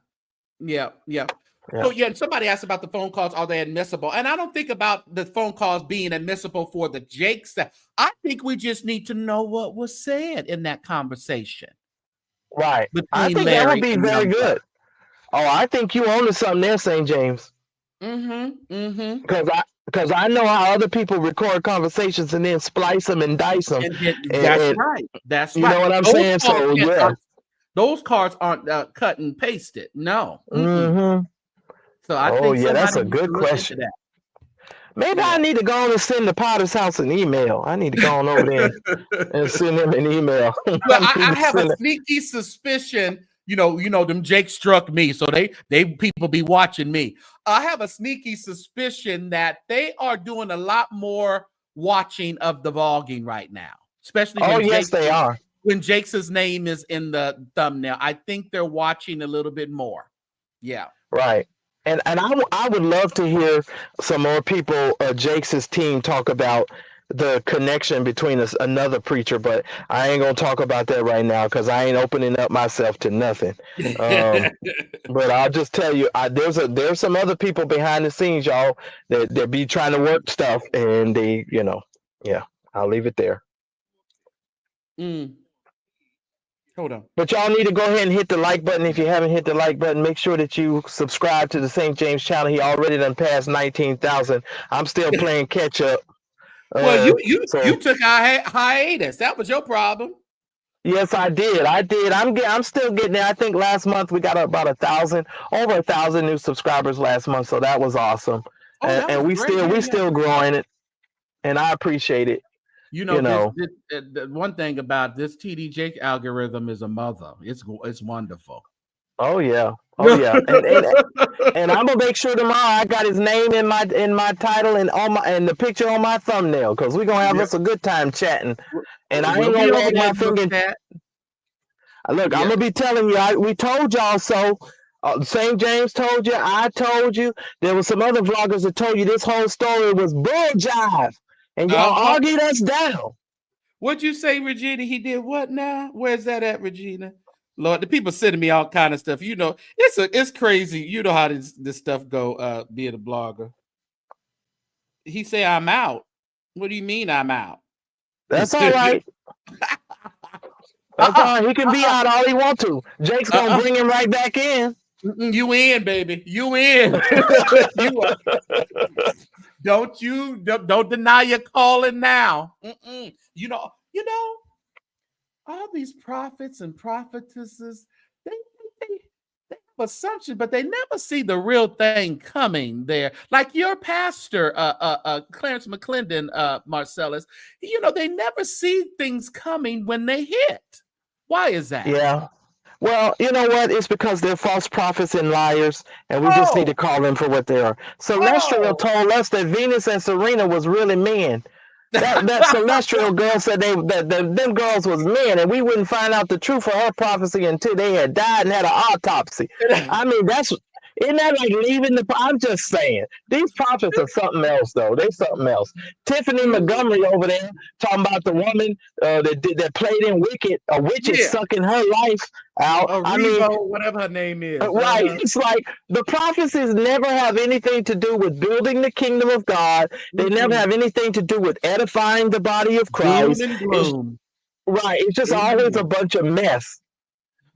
So somebody asked about the phone calls, are they admissible? And I don't think about the phone calls being admissible for the Jake stuff. I think we just need to know what was said in that conversation. Right. I think Larry that would be very good. Oh, I think you own to something there, St. James. Because I know how other people record conversations and then splice them and dice them. That's right. That's right. You know what I'm saying? So yeah, those cards aren't cut and pasted. No. So I think that's a good question. Maybe I need to go on and send the Potter's House an email. I need to go on over there and send them an email. Well, I have a sneaky suspicion. You know, them Jake struck me, so they people be watching me. I have a sneaky suspicion that they are doing a lot more watching of the vlogging right now, especially they are. When Jake's name is in the thumbnail. I think they're watching a little bit more. Yeah. Right. And I would love to hear some more people, Jake's team, talk about the connection between another preacher, but I ain't gonna talk about that right now because I ain't opening up myself to nothing. But I'll just tell you, there's some other people behind the scenes, y'all, that be trying to work stuff, and they, I'll leave it there. Hold on. But y'all need to go ahead and hit the like button. If you haven't hit the like button, make sure that you subscribe to the St. James channel. He already done passed 19,000. I'm still playing catch up. Well, you took a hiatus. That was your problem. Yes, I did. I'm still getting there. I think last month we got about over 1,000 new subscribers last month. So that was awesome. And we still growing it. And I appreciate it. The one thing about this TD Jake algorithm is a mother. It's wonderful. Oh yeah. And I'm gonna make sure tomorrow I got his name in my title and the picture on my thumbnail, because we're gonna have us a good time chatting. And I ain't gonna wag my finger. Look, I'm gonna be telling you, we told y'all so. St. James told you, I told you. There was some other vloggers that told you this whole story was bull jive. And y'all argued us down. What'd you say, Regina? He did what now? Where's that at, Regina? Lord, the people sending me all kind of stuff. It's crazy. You know how this stuff go, being a blogger. He say I'm out. What do you mean I'm out? That's all right. That's all right. He can be out all he wants to. Jake's gonna bring him right back in. You in, baby. You in. Don't deny your calling now. All these prophets and prophetesses, they have assumptions, but they never see the real thing coming there. Like your pastor, Clarence McClendon, Marcellus, they never see things coming when they hit. Why is that? Yeah. Well, you know what? It's because they're false prophets and liars, and we just need to call them for what they are. Celestial told us that Venus and Serena was really men. That Celestial girl said them girls was men, and we wouldn't find out the truth of her prophecy until they had died and had an autopsy. I mean, isn't that like leaving I'm just saying, these prophets are something else, though. They something else. Tiffany Montgomery over there talking about the woman that played in Wicked, a witch is sucking her life out. Whatever her name is. Right. It's like the prophecies never have anything to do with building the kingdom of God. They never have anything to do with edifying the body of Christ. It's just always a bunch of mess.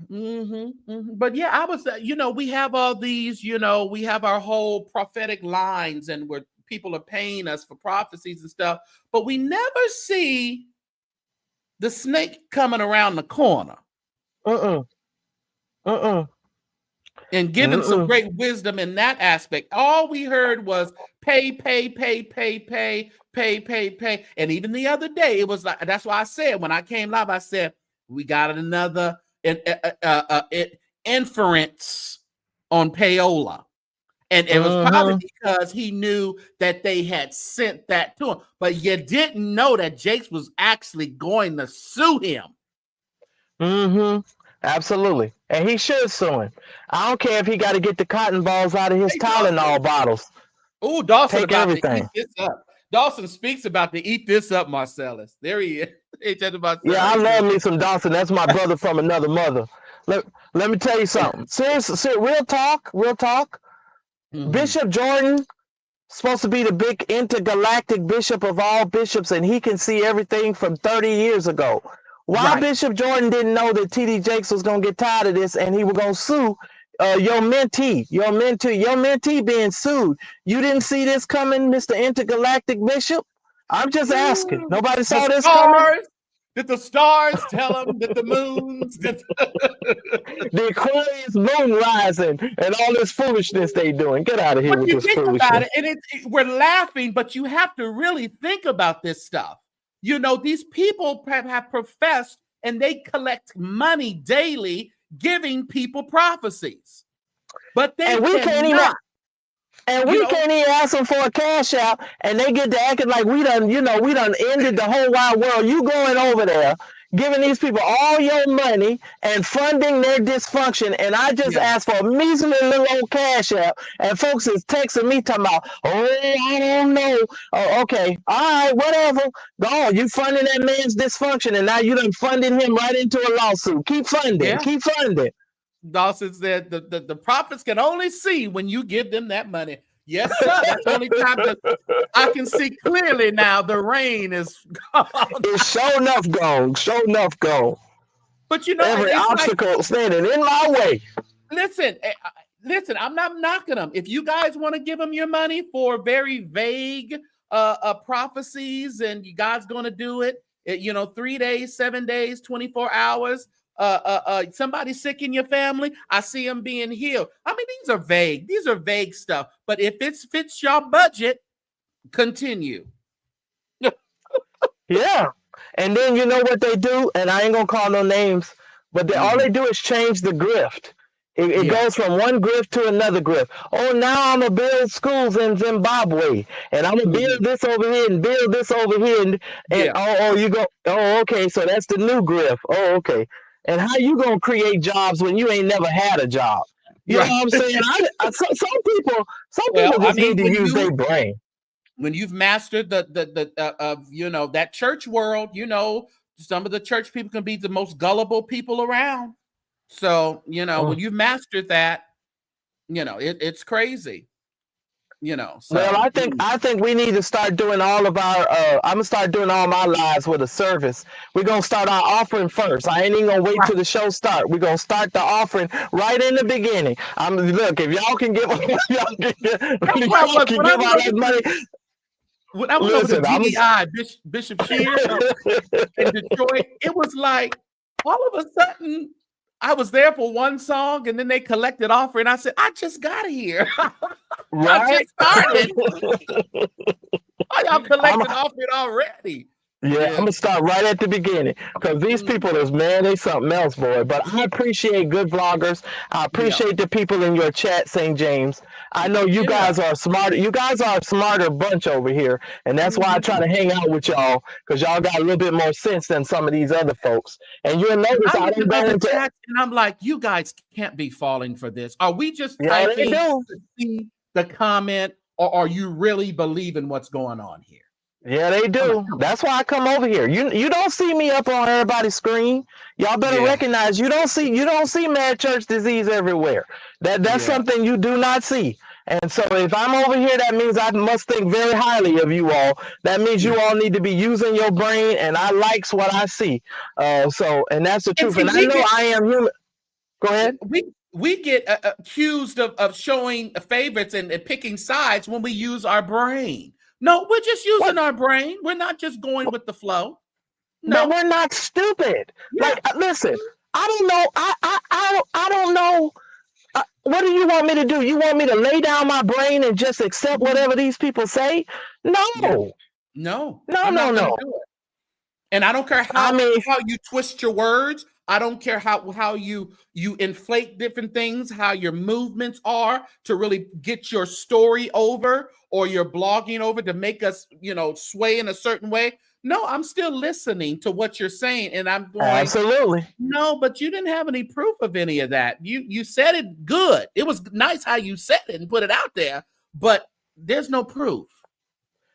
But yeah, I was, we have all these, we have our whole prophetic lines, and where people are paying us for prophecies and stuff, but we never see the snake coming around the corner. And giving some great wisdom in that aspect. All we heard was pay. And even the other day, it was like, that's why I said, when I came live, I said, we got another inference on Payola. And it was probably because he knew that they had sent that to him. But you didn't know that Jakes was actually going to sue him. Absolutely. And he should sue him. I don't care if he got to get the cotton balls out of his Tylenol bottles. Oh, Dawson Take about everything. to eat this up. Dawson speaks about to eat this up, Marcellus. There he is. Yeah, I love me some Dawson. That's my brother from another mother. Let me tell you something. Serious, real talk. Bishop Jordan supposed to be the big intergalactic bishop of all bishops, and he can see everything from 30 years ago. Why Bishop Jordan didn't know that T.D. Jakes was gonna get tired of this and he was gonna sue your mentee being sued. You didn't see this coming, Mr. Intergalactic Bishop? I'm just asking. Nobody saw this coming? Did the stars tell him that the moons? The Aquarius moon rising and all this foolishness they doing. Get out of here with this foolishness. About it, and we're laughing, but you have to really think about this stuff. You know, these people have professed and they collect money daily giving people prophecies. But they can't even ask them for a cash out, and they get to acting like we done ended the whole wide world. You going over there, giving these people all your money and funding their dysfunction, and I just asked for a measly little old cash out, and folks is texting me talking about, I don't know. Oh, okay, all right, whatever. Go on, you funding that man's dysfunction, and now you done funded him right into a lawsuit. Keep funding, keep funding. Dawson said the prophets can only see when you give them that money. Yes, sir. That's the only time that I can see clearly now. The rain is gone. It's sure enough gone. Sure enough gone. But you know, every obstacle standing in my way. Listen. I'm not knocking them. If you guys want to give them your money for very vague prophecies, and you guys going to do it, 3 days, 7 days, 24 hours. Somebody sick in your family, I see them being healed. I mean, these are vague. These are vague stuff. But if it fits your budget, continue. Yeah. And then you know what they do? And I ain't going to call no names, but all they do is change the grift. It goes from one grift to another grift. Oh, now I'm going to build schools in Zimbabwe. And I'm going to build this over here and build this over here. Okay, so that's the new grift. Oh, okay. And how you gonna create jobs when you ain't never had a job? You know what I'm saying? Some people just need to use their brain. When you've mastered that church world, some of the church people can be the most gullible people around. So when you've mastered that, it's crazy. So, well, I think we need to start doing all of our I'm gonna start doing all my lives with a service. We're gonna start our offering first. I ain't even gonna wait till the show start. We're gonna start the offering right in the beginning. Look, if y'all can give all that money. When I was over to DDI, Bishop Shear in Detroit, it was like all of a sudden I was there for one song, and then they collected offering. I said, I just got here. I just started. Why y'all collecting offering already? Yeah, I'm gonna start right at the beginning, because these people they something else, boy. But I appreciate good vloggers. I appreciate the people in your chat, St. James. I know you guys are smart. You guys are a smarter bunch over here, and that's why I try to hang out with y'all, because y'all got a little bit more sense than some of these other folks. And you'll notice I don't go into chat, and I'm like, you guys can't be falling for this. Are we just typing to see the comment, or are you really believing what's going on here? Yeah, they do. That's why I come over here. You don't see me up on everybody's screen. Y'all better recognize you don't see mad church disease everywhere. That's something you do not see. And so if I'm over here, that means I must think very highly of you all. That means you all need to be using your brain, and I likes what I see. And that's the truth. And I know I am human. Go ahead. We get accused of showing favorites and picking sides when we use our brain. No, we're just using our brain. We're not just going with the flow. No, but we're not stupid. Yeah. Like, listen, I don't know. I don't know. What do you want me to do? You want me to lay down my brain and just accept whatever these people say? No. No. No. And I don't care how you twist your words. I don't care how you inflate different things, how your movements are to really get your story over or your blogging over to make us, sway in a certain way. No, I'm still listening to what you're saying, and I'm going, Absolutely. no, but you didn't have any proof of any of that. You said it good. It was nice how you said it and put it out there, but there's no proof.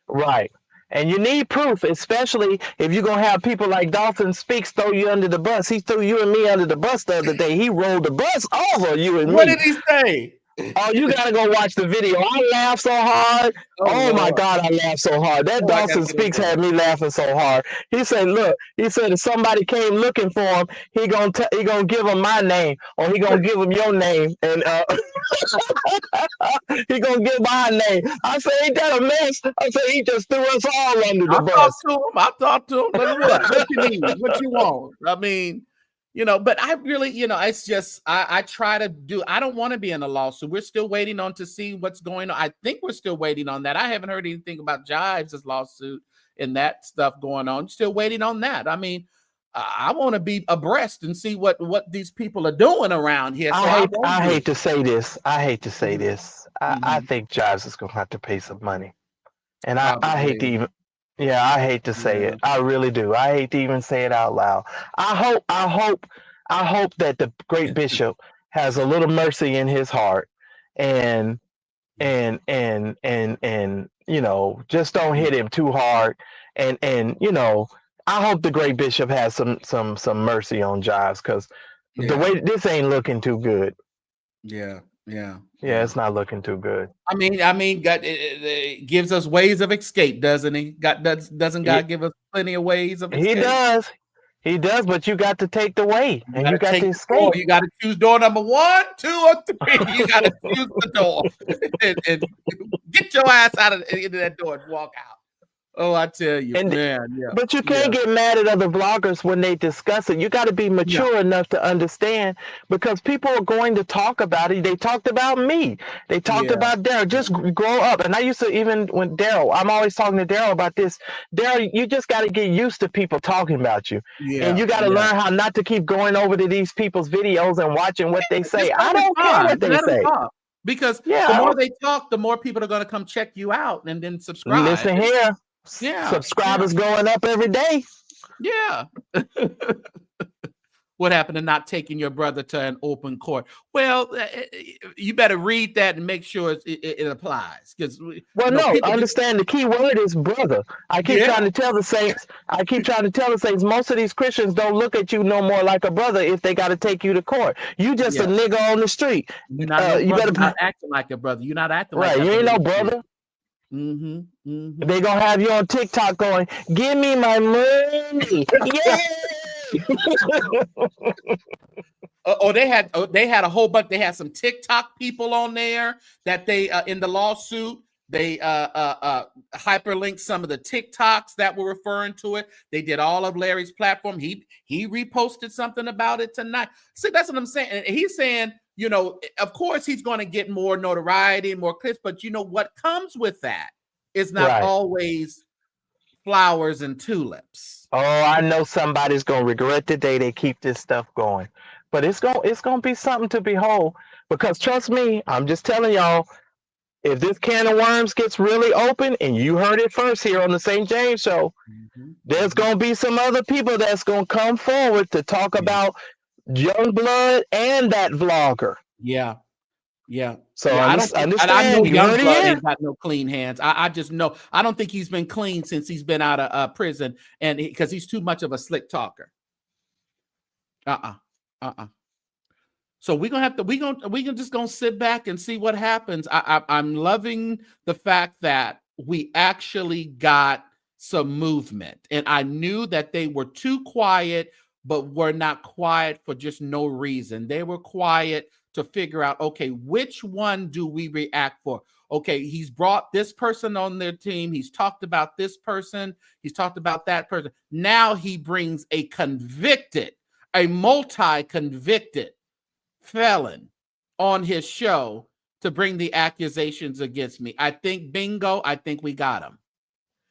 Right. And you need proof, especially if you're going to have people like Dawson Speaks throw you under the bus. He threw you and me under the bus the other day. He rolled the bus over you and What me. did he say? Oh, you got to go watch the video. I laughed so hard. Oh my Lord. God, I laughed so hard. That Oh, I gotta Dawson get Speaks into had it. me laughing so hard. He said, look, he said if somebody came looking for him, he gonna give him my name or he gonna give him your name. And he gonna give my name. I said, ain't that a mess? I said, he just threw us all under the bus. I'll talk to him. Look, what you need, what you want. I mean, but I really, it's just, I try to do, I don't want to be in a lawsuit. We're still waiting on to see what's going on. I think we're still waiting on that. I haven't heard anything about Jives' lawsuit and that stuff going on. Still waiting on that. I mean, I want to be abreast and see what these people are doing around here. So I hate to say this. I think Jives is going to have to pay some money. And I hate to even, I hate to say it. I really do. I hate to even say it out loud. I hope that the great bishop has a little mercy in his heart and just don't hit him too hard. And I hope the great bishop has some mercy on Jives because the way this ain't looking too good. Yeah, it's not looking too good. I mean, God it gives us ways of escape, doesn't he? Doesn't God give us plenty of ways of escape? He does, but you got to take the way, and you got to escape. You got to choose door number 1, 2, or 3. You got to choose the door and get your ass out of into that door and walk out. Oh, I tell you, man. Yeah. But you can't get mad at other vloggers when they discuss it. You got to be mature enough to understand because people are going to talk about it. They talked about me. They talked about Daryl. Just grow up. And I used to, even when Daryl, I'm always talking to Daryl about this. Daryl, you just got to get used to people talking about you. And you got to learn how not to keep going over to these people's videos and watching what they say. I don't care what they say. Because the more they talk, the more people are going to come check you out and then subscribe. Listen here. Subscribers going up every day. Yeah. What happened to not taking your brother to an open court? Well, you better read that and make sure it applies. Because understand the key word is brother. I keep trying to tell the saints. Most of these Christians don't look at you no more like a brother if they got to take you to court. You just a nigga on the street. You're not acting like a brother. You're not acting like you ain't no brother. They gonna have you on TikTok going, give me my money. They had a whole bunch. They had some TikTok people on there that they in the lawsuit. They hyperlinked some of the TikToks that were referring to it. They did all of Larry's platform. He reposted something about it tonight. See, that's what I'm saying. And he's saying, of course he's going to get more notoriety, more clips, but what comes with that is not always flowers and tulips. Oh, I know somebody's going to regret the day they keep this stuff going. But it's going to be something to behold because trust me, I'm just telling y'all, if this can of worms gets really open, and you heard it first here on the St. James Show, there's going to be some other people that's going to come forward to talk about Youngblood and that vlogger. Yeah. So I know Youngblood ain't got no clean hands. I just know. I don't think he's been clean since he's been out of prison, and because he's too much of a slick talker. So we're just gonna sit back and see what happens. I'm loving the fact that we actually got some movement, and I knew that they were too quiet, but were not quiet for just no reason. They were quiet to figure out, okay, which one do we react for? Okay, he's brought this person on their team. He's talked about this person. He's talked about that person. Now he brings a multi-convicted felon on his show to bring the accusations against me. I think bingo. I think we got him.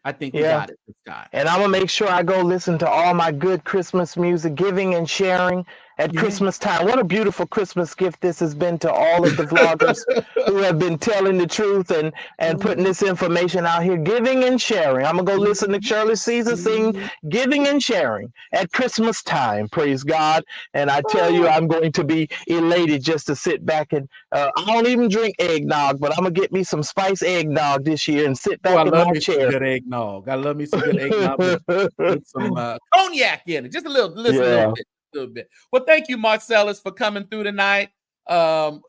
I think we Yeah. got it this time. And I'm gonna make sure I go listen to all my good Christmas music, giving and sharing at Yeah. Christmas time. What a beautiful Christmas gift this has been to all of the vloggers who have been telling the truth and putting this information out here, giving and sharing. I'm gonna go listen to Shirley Caesar sing giving and sharing at Christmas time. Praise God. And I tell you, I'm going to be elated just to sit back and I don't even drink eggnog, but I'm gonna get me some spiced eggnog this year and sit Oh, I back in love my me some chair. good eggnog. I love me some good eggnog with some cognac in it. Just a little, little bit. Well, thank you, Marcellus, for coming through tonight. I'm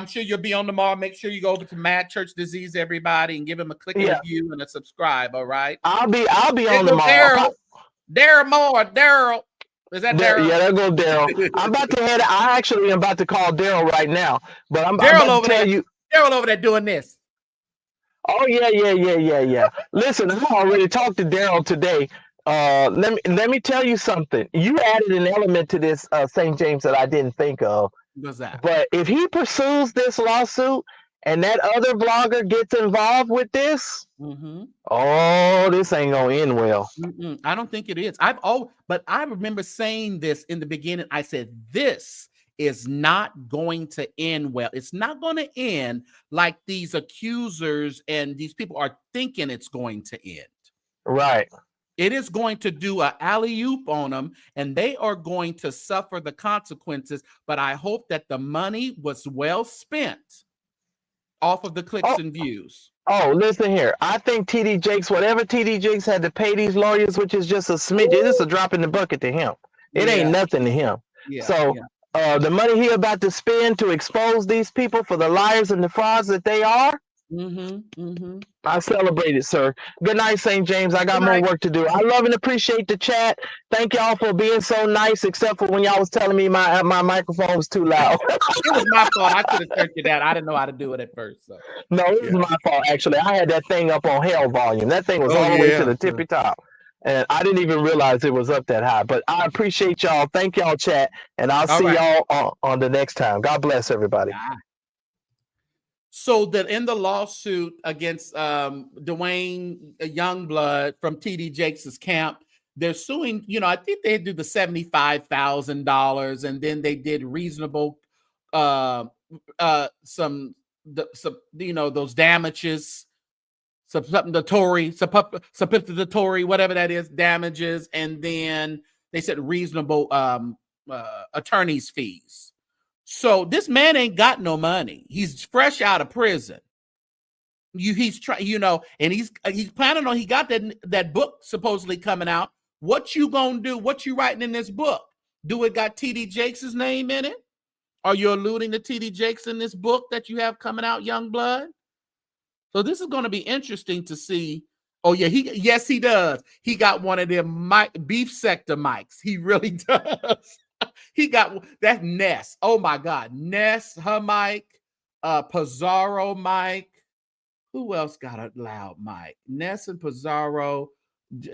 sure you'll be on tomorrow. Make sure you go over to Mad Church Disease, everybody, and give him a click and review and a subscribe. All right. I'll be on tomorrow. Daryl. Is that Daryl? Yeah, there go Daryl. I'm about to head. I actually am about to call Daryl right now, but I'm Daryl about over to tell there. you. Daryl over there doing this. Oh yeah. Listen, I already talked to Daryl today. Let me tell you something. You added an element to this St. James that I didn't think of. What's that? But if he pursues this lawsuit and that other blogger gets involved with this, oh, this ain't gonna end well. I don't think it is. But I remember saying this in the beginning. I said this is not going to end well. It's not going to end like these accusers and these people are thinking it's going to end. Right. It is going to do an alley-oop on them, and they are going to suffer the consequences. But I hope that the money was well spent off of the clicks and views. Oh, listen here. I think TD Jakes, whatever TD Jakes had to pay these lawyers, which is just a smidge, it's just a drop in the bucket to him. It ain't nothing to him. The money he about to spend to expose these people for the liars and the frauds that they are, I celebrate it, sir. Good night, St. James. I got more work to do. I love and appreciate the chat. Thank y'all for being so nice, except for when y'all was telling me my microphone was too loud. It was my fault. I should have turned it down. I didn't know how to do it at first. So. No, it was my fault, actually. I had that thing up on hell volume. That thing was all the way to the tippy top. And I didn't even realize it was up that high. But I appreciate y'all. Thank y'all, chat. And I'll see y'all on the next time. God bless everybody. So that in the lawsuit against Duane Youngblood from TD Jakes' camp, they're suing, I think they did the $75,000 and then they did reasonable those damages, supplementary, whatever that is, damages, and then they said reasonable attorney's fees. So this man ain't got no money. He's fresh out of prison. He's trying, and he's planning on. He got that book supposedly coming out. What you gonna do? What you writing in this book? Do it got TD Jakes' name in it? Are you alluding to TD Jakes in this book that you have coming out, Youngblood? So this is going to be interesting to see. Oh yeah, he does. He got one of them beef sector mics. He really does. He got that Ness. Oh my God, Ness, her mic, Pizarro mic. Who else got a loud mic? Ness and Pizarro.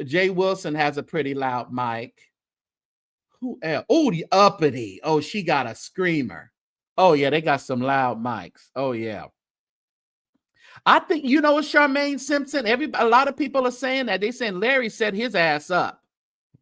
Jay Wilson has a pretty loud mic. Who else? Oh, the uppity. Oh, she got a screamer. Oh yeah, they got some loud mics. Oh yeah. I think Charmaine Simpson. A lot of people are saying that. They're saying Larry set his ass up.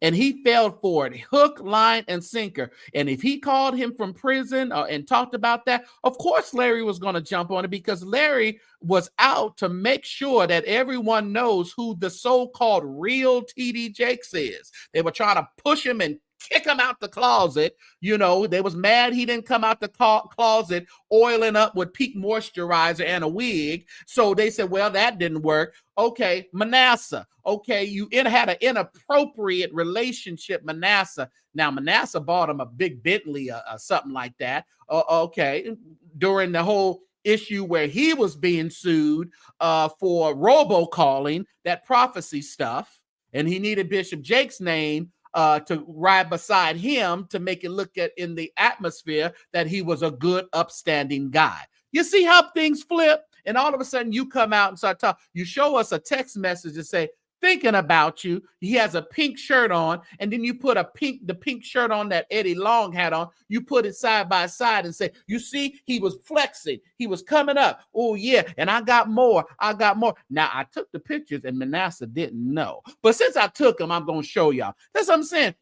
And he fell for it, hook, line, and sinker. And if he called him from prison and talked about that, of course Larry was going to jump on it because Larry was out to make sure that everyone knows who the so-called real TD Jakes is. They were trying to push him and kick him out the closet. They was mad he didn't come out the closet oiling up with peak moisturizer and a wig. So they said, well, that didn't work. Okay, Manasseh. Okay, you had an inappropriate relationship, Manasseh. Now, Manasseh bought him a big Bentley or something like that. Okay, during the whole issue where he was being sued for robocalling, that prophecy stuff, and he needed Bishop Jakes' name to ride beside him to make it look in the atmosphere that he was a good, upstanding guy. You see how things flip? And all of a sudden you come out and start talking. You show us a text message and say, thinking about you. He has a pink shirt on, and then you put the pink shirt on that Eddie Long had on. You put it side by side and say, you see, he was flexing. He was coming up. Oh, yeah, and I got more. I got more. Now, I took the pictures, and Manasseh didn't know. But since I took them, I'm going to show y'all. That's what I'm saying.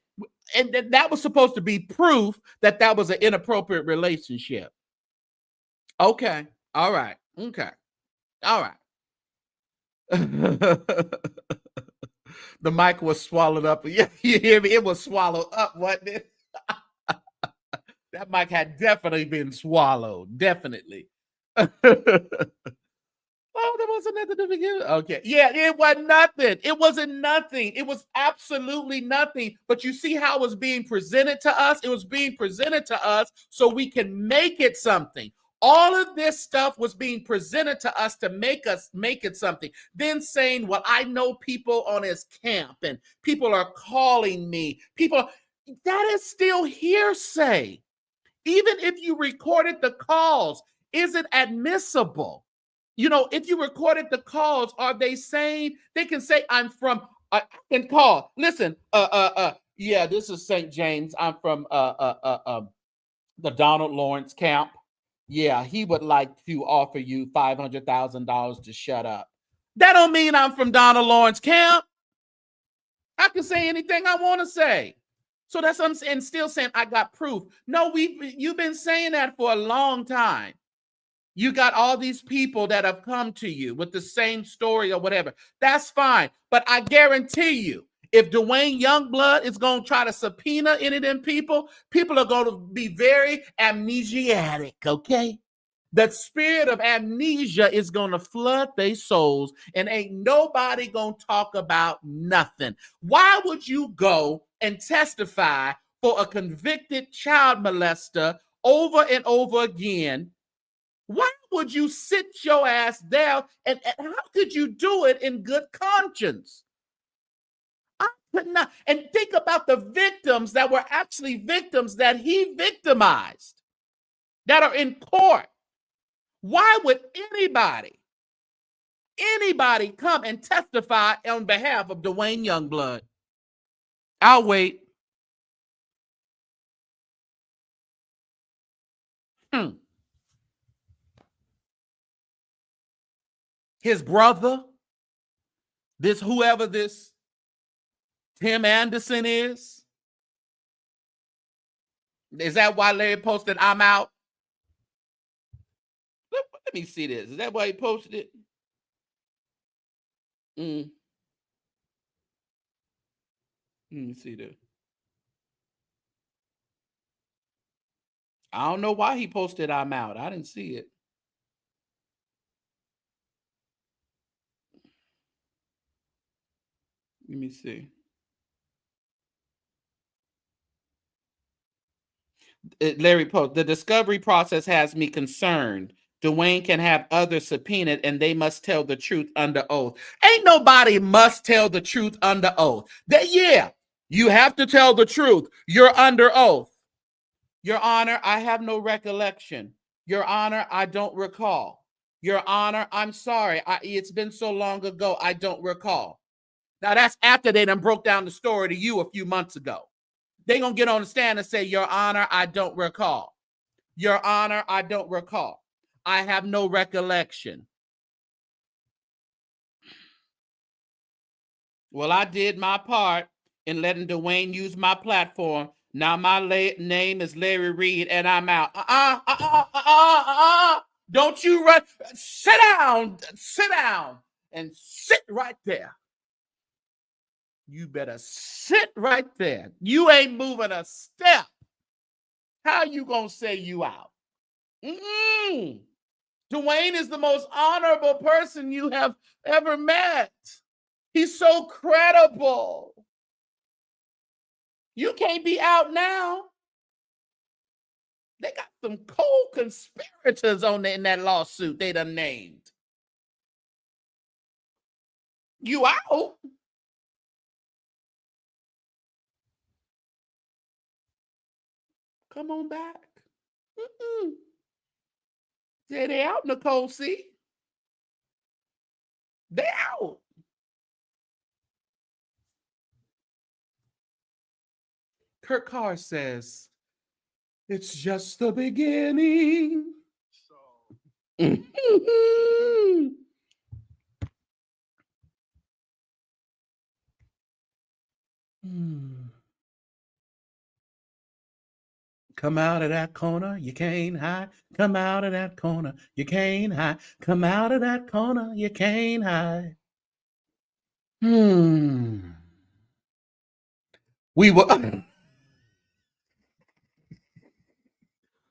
And that was supposed to be proof that that was an inappropriate relationship. Okay. All right. Okay. All right. The mic was swallowed up. Yeah, you hear me? It was swallowed up, wasn't it? That mic had definitely been swallowed. Definitely. Oh, there wasn't nothing to begin with. Okay. Yeah, it was nothing. It wasn't nothing. It was absolutely nothing. But you see how it was being presented to us? It was being presented to us so we can make it something. All of this stuff was being presented to us to make it something. Then saying, well, I know people on his camp and people are calling me. That is still hearsay. Even if you recorded the calls, is it admissible? You know, if you recorded the calls, are they saying, they can say, I'm from, I can call. Listen, yeah, this is St. James. I'm from the Donald Lawrence camp. Yeah, he would like to offer you $500,000 to shut up. That don't mean I'm from Donald Lawrence camp. I can say anything I want to say. So that's what I'm saying. Still saying I got proof. No, you've been saying that for a long time. You got all these people that have come to you with the same story or whatever. That's fine. But I guarantee you, if Duane Youngblood is going to try to subpoena any of them people are going to be very amnesiac, okay? The spirit of amnesia is going to flood their souls, and ain't nobody going to talk about nothing. Why would you go and testify for a convicted child molester over and over again? Why would you sit your ass down? And how could you do it in good conscience? I could not. And think about the victims that were actually victims that he victimized that are in court. Why would anybody come and testify on behalf of Duane Youngblood? I'll wait. His brother, whoever this Tim Anderson is that why Larry posted, I'm out? Let me see this. Is that why he posted it? Let me see this. I don't know why he posted I'm out. I didn't see it. Let me see. Larry post, the discovery process has me concerned. Duane can have others subpoenaed and they must tell the truth under oath. Ain't nobody must tell the truth under oath. Yeah, you have to tell the truth. You're under oath. Your Honor, I have no recollection. Your Honor, I don't recall. Your Honor, I'm sorry. It's been so long ago, I don't recall. Now, that's after they done broke down the story to you a few months ago. They're going to get on the stand and say, Your Honor, I don't recall. Your Honor, I don't recall. I have no recollection. Well, I did my part in letting Duane use my platform. Now my name is Larry Reed and I'm out. Don't you run. Sit down, and sit right there. You better sit right there. You ain't moving a step. How you gonna say you out? Duane is the most honorable person you have ever met. He's so credible. You can't be out now. They got some co-conspirators in that lawsuit they done named. You out? Come on back. They out, Nicole C. They out. Kurt Carr says, it's just the beginning. Come out of that corner, you can't hide. Come out of that corner, you can't hide. Come out of that corner, you can't hide. We will.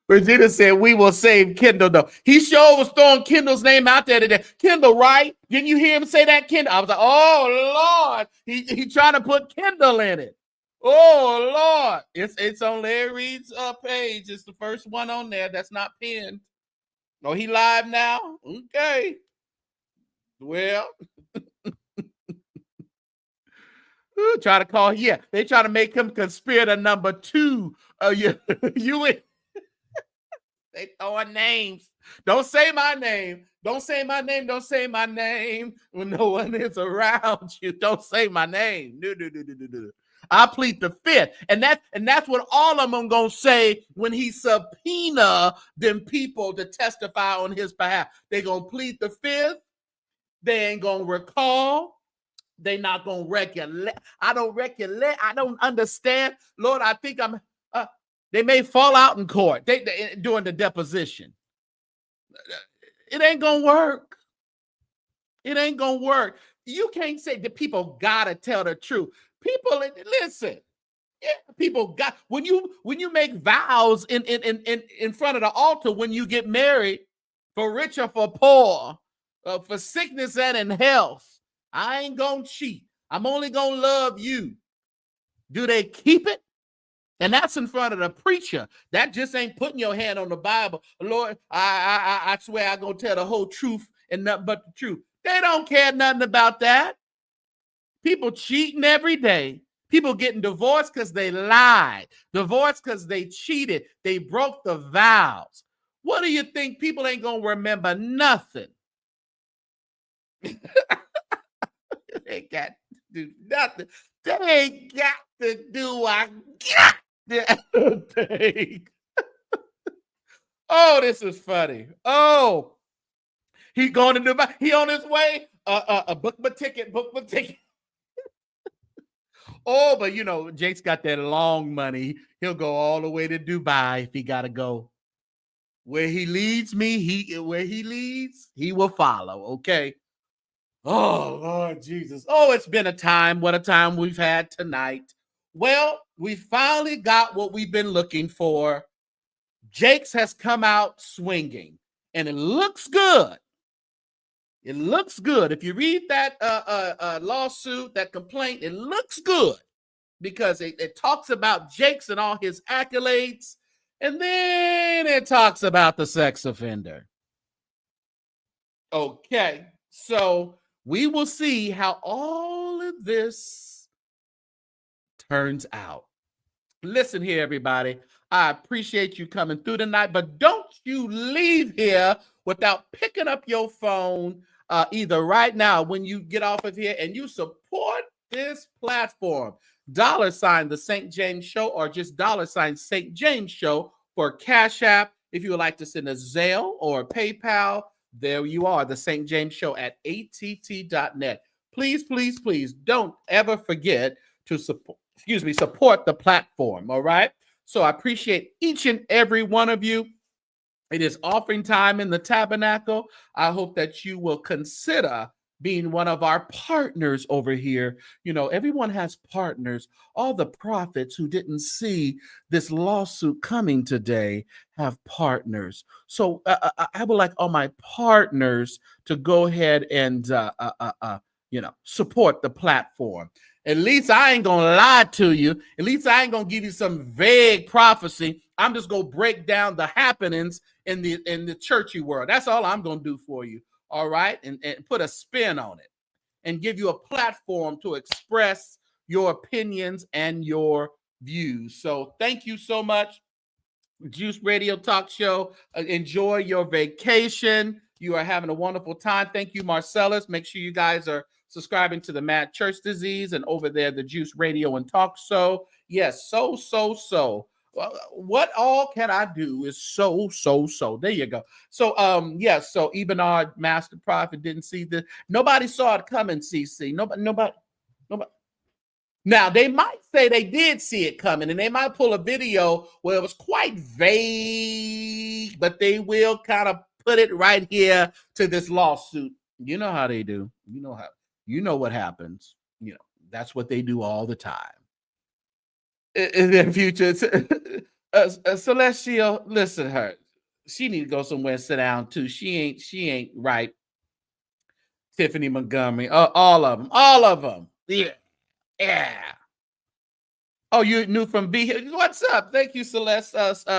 Regina said, we will save Kendall, though. He sure was throwing Kendall's name out there today. Kendall, right? Didn't you hear him say that, Kendall? I was like, oh, Lord. He trying to put Kendall in it. Oh, Lord. It's on Larry Reed's page. It's the first one on there that's not pinned. Oh, he live now? Okay. Well. Try to call, yeah. They try to make him conspirator number 2. They throwing names. Don't say my name. Don't say my name. Don't say my name when no one is around you. Don't say my name. No. I plead the 5th. And that's what all of them gonna say when he subpoena them people to testify on his behalf. They gonna plead the 5th. They ain't gonna recall. They not gonna regulate. I don't understand. Lord, I think they may fall out in court during the deposition. It ain't gonna work. It ain't gonna work. You can't say the people gotta tell the truth. People, listen. Yeah, people got when you make vows in front of the altar when you get married, for rich or for poor, for sickness and in health. I ain't gonna cheat. I'm only gonna love you. Do they keep it? And that's in front of the preacher. That just ain't putting your hand on the Bible. Lord, I swear I'm going to tell the whole truth and nothing but the truth. They don't care nothing about that. People cheating every day. People getting divorced because they lied. Divorced because they cheated. They broke the vows. What do you think? People ain't going to remember nothing. They got to do nothing. They ain't got to do thing. Oh, this is funny. Oh, he going to Dubai. He on his way. Book my ticket. Oh, but you know, Jake's got that long money. He'll go all the way to Dubai if he got to go. Where he leads me, he will follow. Okay. Oh, Lord Jesus. Oh, it's been a time. What a time we've had tonight. Well, we finally got what we've been looking for. Jake's has come out swinging, and it looks good. It looks good. If you read that lawsuit, that complaint, it looks good because it talks about Jake's and all his accolades, and then it talks about the sex offender. Okay, so we will see how all of this turns out. Listen here, everybody. I appreciate you coming through tonight, but don't you leave here without picking up your phone either right now when you get off of here and you support this platform. $ the St. James Show, or just $ St. James Show for Cash App. If you would like to send a Zelle or a PayPal, there you are, the St. James Show at att.net. Please, please, please don't ever forget to support the platform, all right? So I appreciate each and every one of you. It is offering time in the tabernacle. I hope that you will consider being one of our partners over here. You know, everyone has partners. All the prophets who didn't see this lawsuit coming today have partners. So I would like all my partners to go ahead and, support the platform. At least I ain't gonna lie to you. At least I ain't gonna give you some vague prophecy. I'm just gonna break down the happenings in the churchy world. That's all I'm gonna do for you. All right, and put a spin on it and give you a platform to express your opinions and your views. So thank you so much, Juice Radio Talk Show. Enjoy your vacation. You are having a wonderful time. Thank you, Marcellus. Make sure you guys are subscribing to the Mad Church Disease and over there, the Juice Radio and Talk Show. Yes, so. Well, what all can I do is so. There you go. So yes, so Ebenard, Master Prophet didn't see this. Nobody saw it coming, CC. Nobody. Now they might say they did see it coming, and they might pull a video where it was quite vague, but they will kind of put it right here to this lawsuit. You know how they do. You know what happens. You know, that's what they do all the time. In the future, Celestial, listen, her. She need to go somewhere and sit down too. She ain't right. Tiffany Montgomery, all of them. Yeah. Oh, you new from B? What's up? Thank you, Celeste,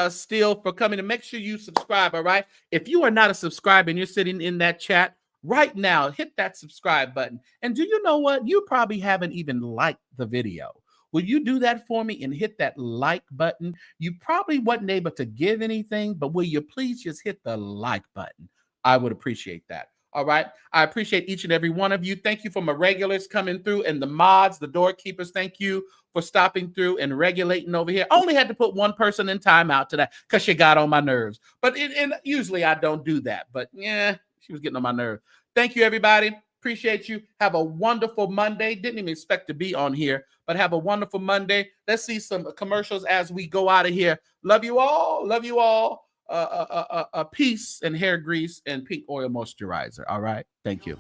Steele, for coming. And make sure you subscribe. All right. If you are not a subscriber and you're sitting in that chat right now, hit that subscribe button. And do you know what? You probably haven't even liked the video. Will you do that for me and hit that like button? You probably wasn't able to give anything, but will you please just hit the like button? I would appreciate that. All right. I appreciate each and every one of you. Thank you for my regulars coming through and the mods, the doorkeepers. Thank you for stopping through and regulating over here. I only had to put one person in timeout today because she got on my nerves. But usually I don't do that. But yeah, she was getting on my nerves. Thank you, everybody. Appreciate you. Have a wonderful Monday. Didn't even expect to be on here, but have a wonderful Monday. Let's see some commercials as we go out of here. Love you all. Love you all. Peace and hair grease and pink oil moisturizer. All right. Thank you.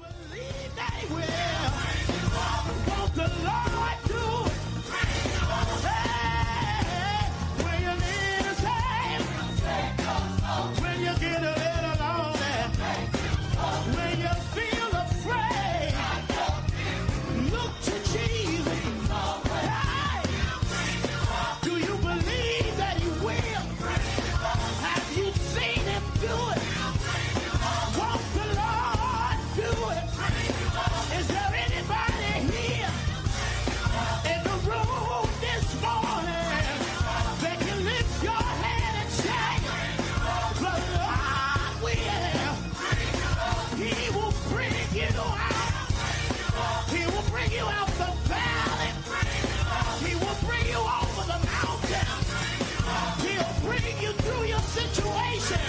Situation.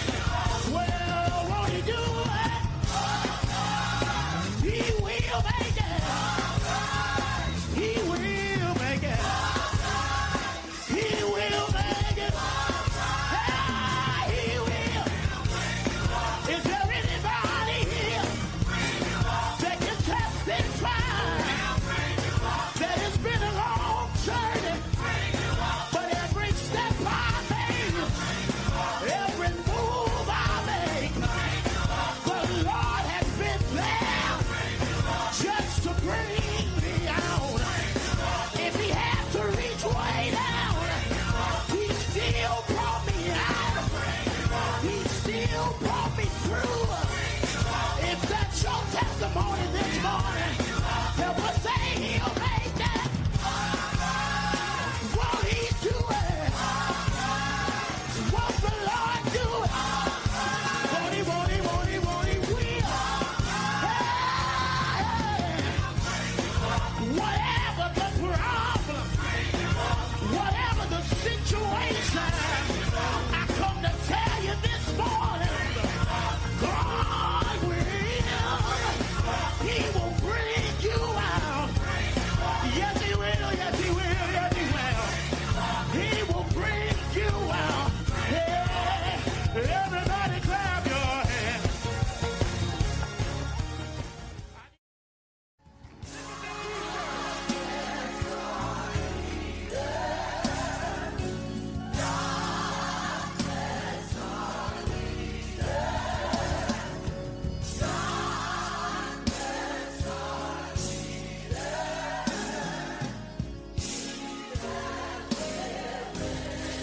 Well, won't he do it? He will make